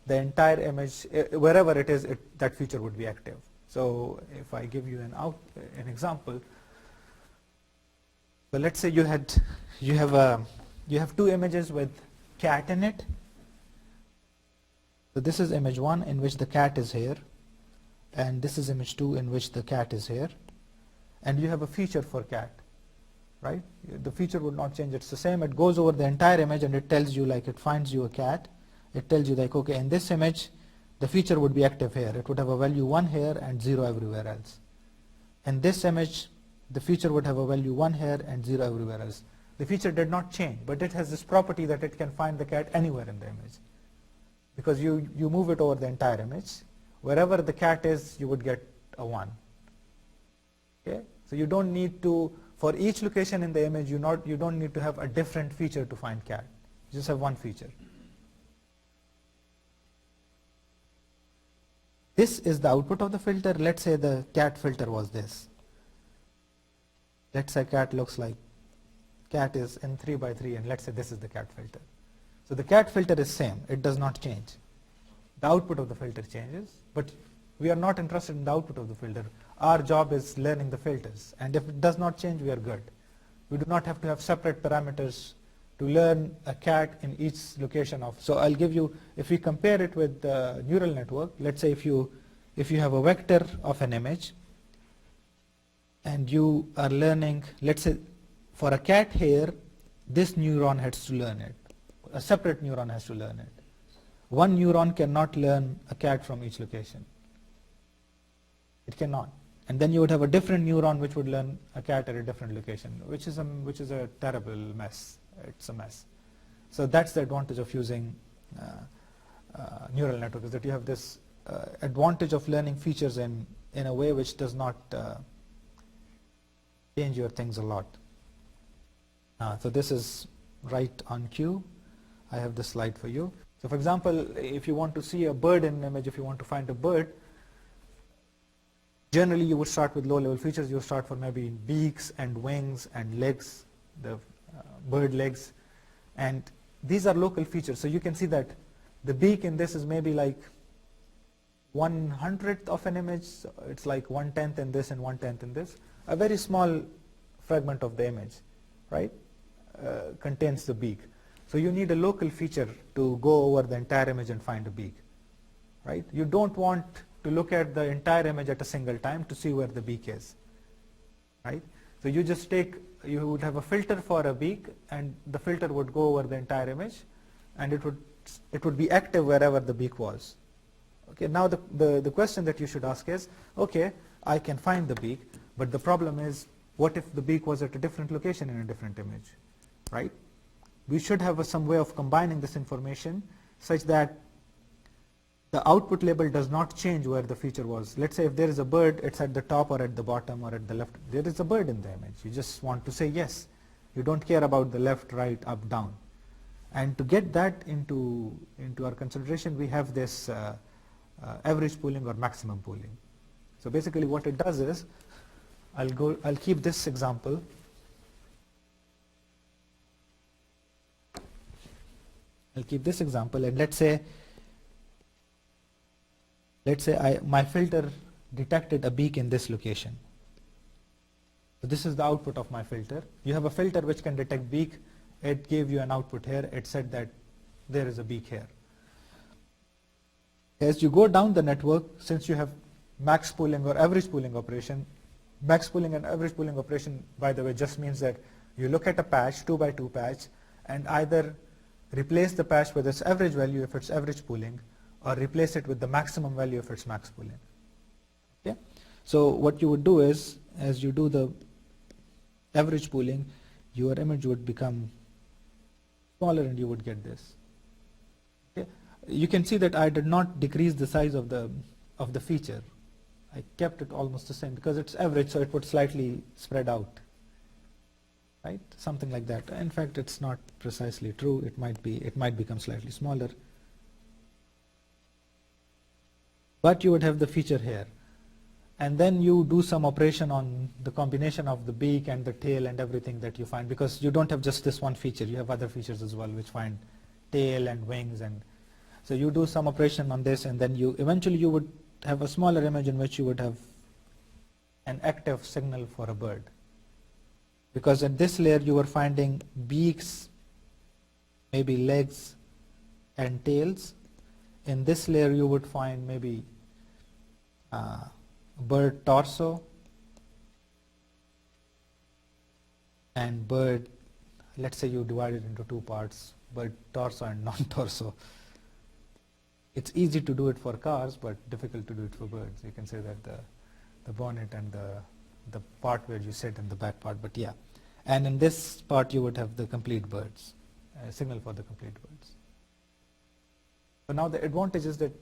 the entire image. Wherever it is, that feature would be active. So if I give you an example, so let's say you have two images with cat in it. So this is image 1 in which the cat is here, and this is image 2 in which the cat is here, and you have a feature for cat, right? The feature would not change. It's the same. It goes over the entire image and it tells you, like, it finds you a cat. It tells you, like, okay, in this image the feature would be active here. It would have a value 1 here and 0 everywhere else. In this image the feature would have a value 1 here and 0 everywhere else. The feature did not change, but it has this property that it can find the cat anywhere in the image, because you move it over the entire image. Wherever the cat is, you would get a 1. Okay? So you don't need to, for each location in the image, you don't need to have a different feature to find cat. You just have one feature. This is the output of the filter. Let's say the cat filter was this. Let's say cat looks like, cat is in 3 by 3, and let's say this is the cat filter. So the cat filter is same. It does not change. The output of the filter changes, but we are not interested in the output of the filter. Our job is learning the filters, and if it does not change, we are good. We do not have to have separate parameters to learn a cat in each location of. So I'll give you, if we compare it with the neural network, let's say if you have a vector of an image and you are learning, let's say for a cat here, this neuron has to learn it. A separate neuron has to learn it. One neuron cannot learn a cat from each location. It cannot. And then you would have a different neuron which would learn a cat at a different location, which is a terrible mess. It's a mess. So that's the advantage of using neural networks, is that you have this advantage of learning features in a way which does not change your things a lot. So this is right on cue. I have this slide for you. So for example, if you want to see a bird in an image, if you want to find a bird, generally you would start with low-level features. You start for maybe beaks and wings and legs, the bird legs, and these are local features. So you can see that the beak in this is maybe like 1/100th of an image. It's like 1/10 in this and 1/10 in this. A very small fragment of the image, right, contains the beak. So you need a local feature to go over the entire image and find a beak, right? You don't want to look at the entire image at a single time to see where the beak is, right? So you just you would have a filter for a beak, and the filter would go over the entire image, and it would be active wherever the beak was. Okay, now the question that you should ask is, okay, I can find the beak, but the problem is, what if the beak was at a different location in a different image, right? We should have some way of combining this information such that the output label does not change where the feature was. Let's say if there is a bird, it's at the top or at the bottom or at the left. There is a bird in the image. You just want to say yes. You don't care about the left, right, up, down. And to get that into our consideration, we have this average pooling or maximum pooling. So basically what it does is, I'll keep this example. I'll keep this example, and let's say my filter detected a beak in this location. So this is the output of my filter. You have a filter which can detect beak. It gave you an output here. It said that there is a beak here. As you go down the network, since you have max pooling or average pooling operation. Max pooling and average pooling operation, by the way, just means that you look at a patch, 2 by 2 patch, and either replace the patch with its average value if it's average pooling, or replace it with the maximum value if it's max pooling. Okay? So what you would do is, as you do the average pooling, your image would become smaller and you would get this. Okay? You can see that I did not decrease the size of the feature. I kept it almost the same because it's average, so it would slightly spread out, right? Something like that. In fact, it's not precisely true. It might become slightly smaller, but you would have the feature here, and then you do some operation on the combination of the beak and the tail and everything that you find, because you don't have just this one feature. You have other features as well, which find tail and wings, and so you do some operation on this, and then eventually you would have a smaller image in which you would have an active signal for a bird, because in this layer you were finding beaks, maybe legs and tails. In this layer you would find maybe bird torso and bird, let's say you divide it into two parts, bird torso and non-torso. It's easy to do it for cars, but difficult to do it for birds. You can say that the bonnet and the part where you sit in the back part, but yeah. And in this part you would have the complete birds, signal for the complete birds. So now the advantage is that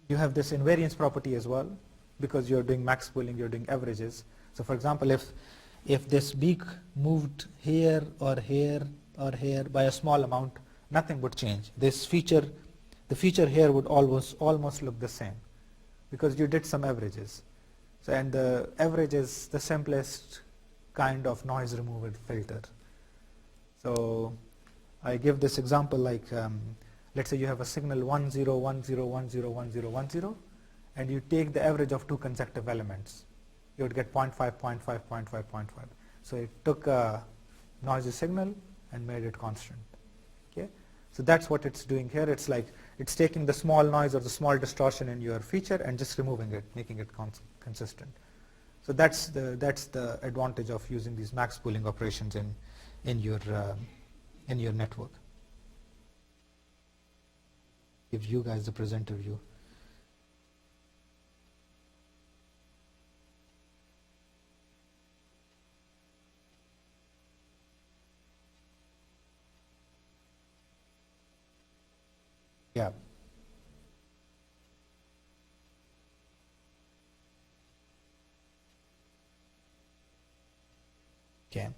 you have this invariance property as well, because you're doing max pooling, you're doing averages. So for example, if this beak moved here or here or here by a small amount, nothing would change. This feature, the feature here would almost look the same, because you did some averages. So, and the average is the simplest kind of noise removal filter. So I give this example like, let's say you have a signal 10 10 10 10 10, and you take the average of two consecutive elements. You would get 0.5, 0.5, 0.5, 0.5. So it took a noisy signal and made it constant. Okay? So that's what it's doing here. It's like it's taking the small noise or the small distortion in your feature and just removing it, making it consistent. So that's the advantage of using these max pooling operations in your network. Give you guys the presenter view. Yeah. Okay.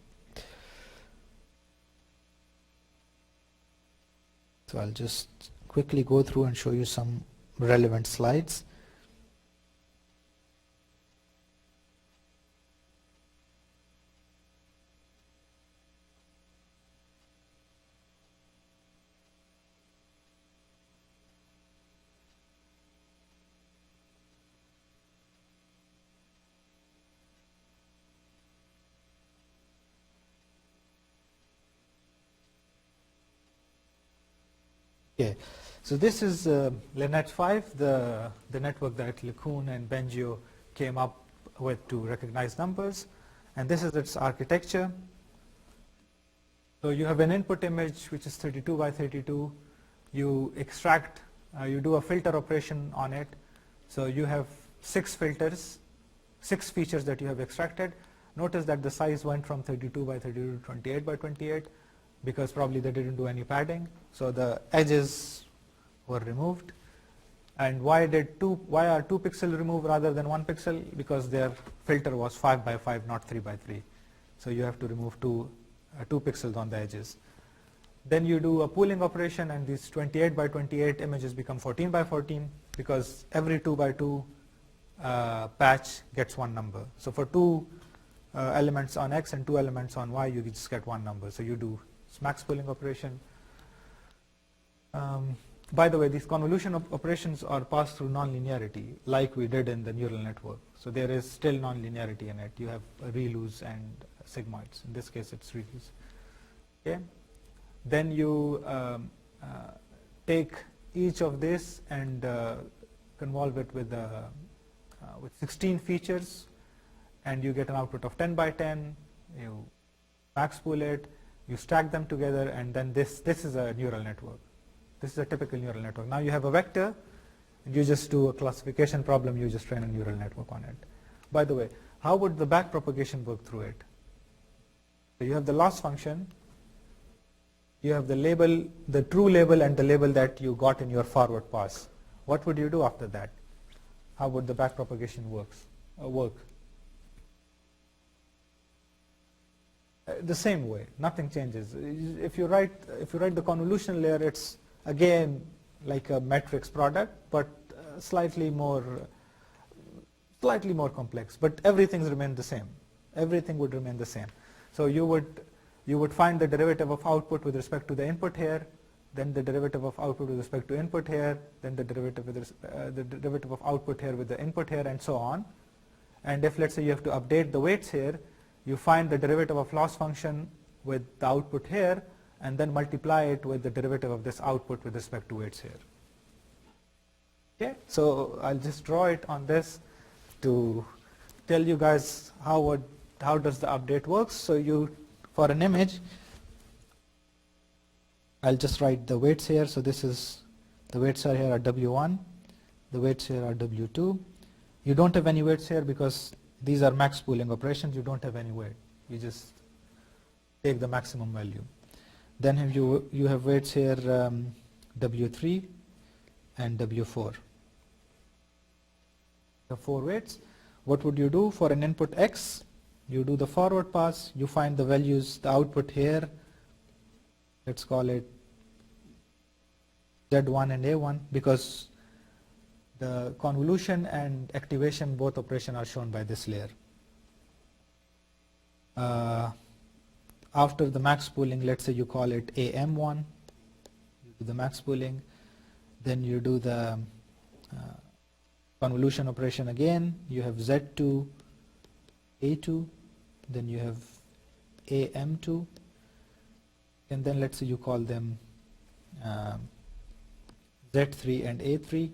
So I'll just quickly go through and show you some relevant slides. Okay, so this is Linet 5, the network that LeCun and Bengio came up with to recognize numbers, and this is its architecture. So you have an input image which is 32 by 32. You extract, you do a filter operation on it. So you have 6 filters, 6 features that you have extracted. Notice that the size went from 32 by 32 to 28 by 28, because probably they didn't do any padding. So the edges were removed. And why are 2 pixels removed rather than 1 pixel? Because their filter was 5 by 5, not 3 by 3. So you have to remove 2 pixels on the edges. Then you do a pooling operation, and these 28 by 28 images become 14 by 14, because every 2 by 2 patch gets one number. So for 2 elements on X and 2 elements on Y, you just get one number. So you do max pooling operation. By the way, these convolution operations are passed through nonlinearity, like we did in the neural network. So there is still nonlinearity in it. You have ReLUs and sigmoids. In this case, it's ReLUs. Okay. Then you take each of this and convolve it with with 16 features, and you get an output of 10 by 10. You max spool it, you stack them together, and then this is a neural network. This is a typical neural network. Now you have a vector, and you just do a classification problem, you just train a neural network on it. By the way, how would the backpropagation work through it? So you have the loss function, you have the label, the true label and the label that you got in your forward pass. What would you do after that? How would the backpropagation work? The same way, nothing changes. If you write the convolution layer, it's again like a matrix product, but slightly more complex. But everything's remained the same. Everything would remain the same. So you would find the derivative of output with respect to the input here, then the derivative of output with respect to input here, then the derivative of output here with the input here, and so on. And if, let's say, you have to update the weights here, you find the derivative of loss function with the output here, and then multiply it with the derivative of this output with respect to weights here. Okay, so I'll just draw it on this to tell you guys how does the update works. So for an image, I'll just write the weights here. So this is, the weights are here are W1, the weights here are W2. You don't have any weights here because these are max pooling operations. You don't have any weight. You just take the maximum value. Then you have weights here W3 and W4. The 4 weights. What would you do for an input X? You do the forward pass. You find the values, the output here. Let's call it Z1 and A1 because the convolution and activation, both operations are shown by this layer. After the max pooling, let's say you call it AM1, you do the max pooling, then you do the convolution operation again, you have Z2, A2, then you have AM2, and then let's say you call them Z3 and A3,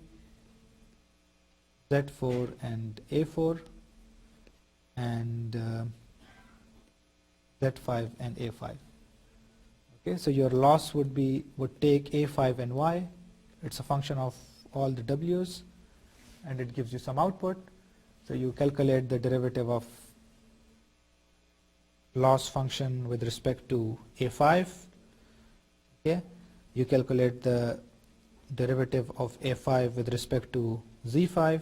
Z4 and A4, and Z5 and A5. Okay, so your loss would take A5 and Y. It's a function of all the W's, and it gives you some output. So you calculate the derivative of loss function with respect to A5. Okay, you calculate the derivative of A5 with respect to Z5.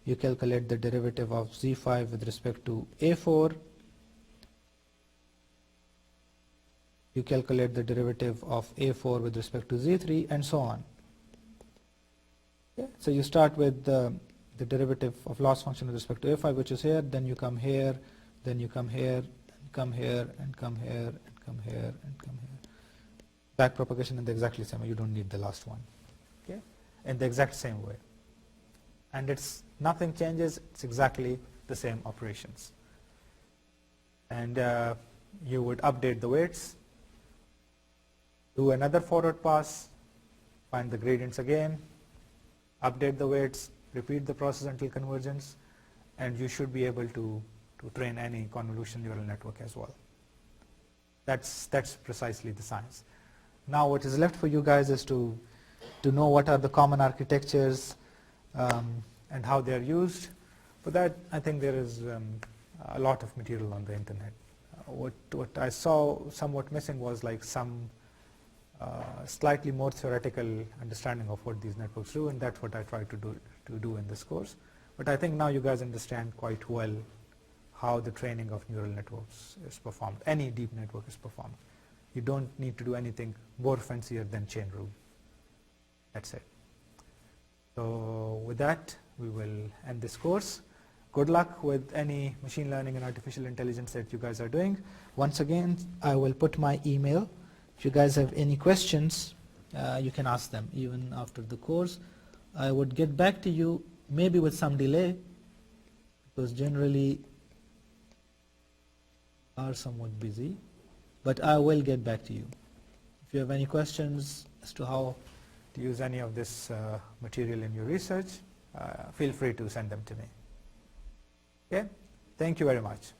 You calculate the derivative of Z5 with respect to A4. You calculate the derivative of A4 with respect to Z3, and so on. Okay. So you start with the derivative of loss function with respect to A5, which is here, then you come here, then you come here, and come here, and come here, and come here, and come here. Back propagation in the exactly same way. You don't need the last one. Okay, in the exact same way. And nothing changes. It's exactly the same operations. And you would update the weights, do another forward pass, find the gradients again, update the weights, repeat the process until convergence, and you should be able to train any convolution neural network as well. That's precisely the science. Now what is left for you guys is to know what are the common architectures and how they are used. For that, I think there is a lot of material on the internet. What I saw somewhat missing was like some slightly more theoretical understanding of what these networks do, and that's what I try to do in this course. But I think now you guys understand quite well how the training of neural networks is performed. Any deep network is performed. You don't need to do anything more fancier than chain rule. That's it. So with that, we will end this course. Good luck with any machine learning and artificial intelligence that you guys are doing. Once again, I will put my email. If you guys have any questions, you can ask them even after the course. I would get back to you maybe with some delay because generally are somewhat busy, but I will get back to you. If you have any questions as to how to use any of this material in your research, feel free to send them to me. Okay, thank you very much.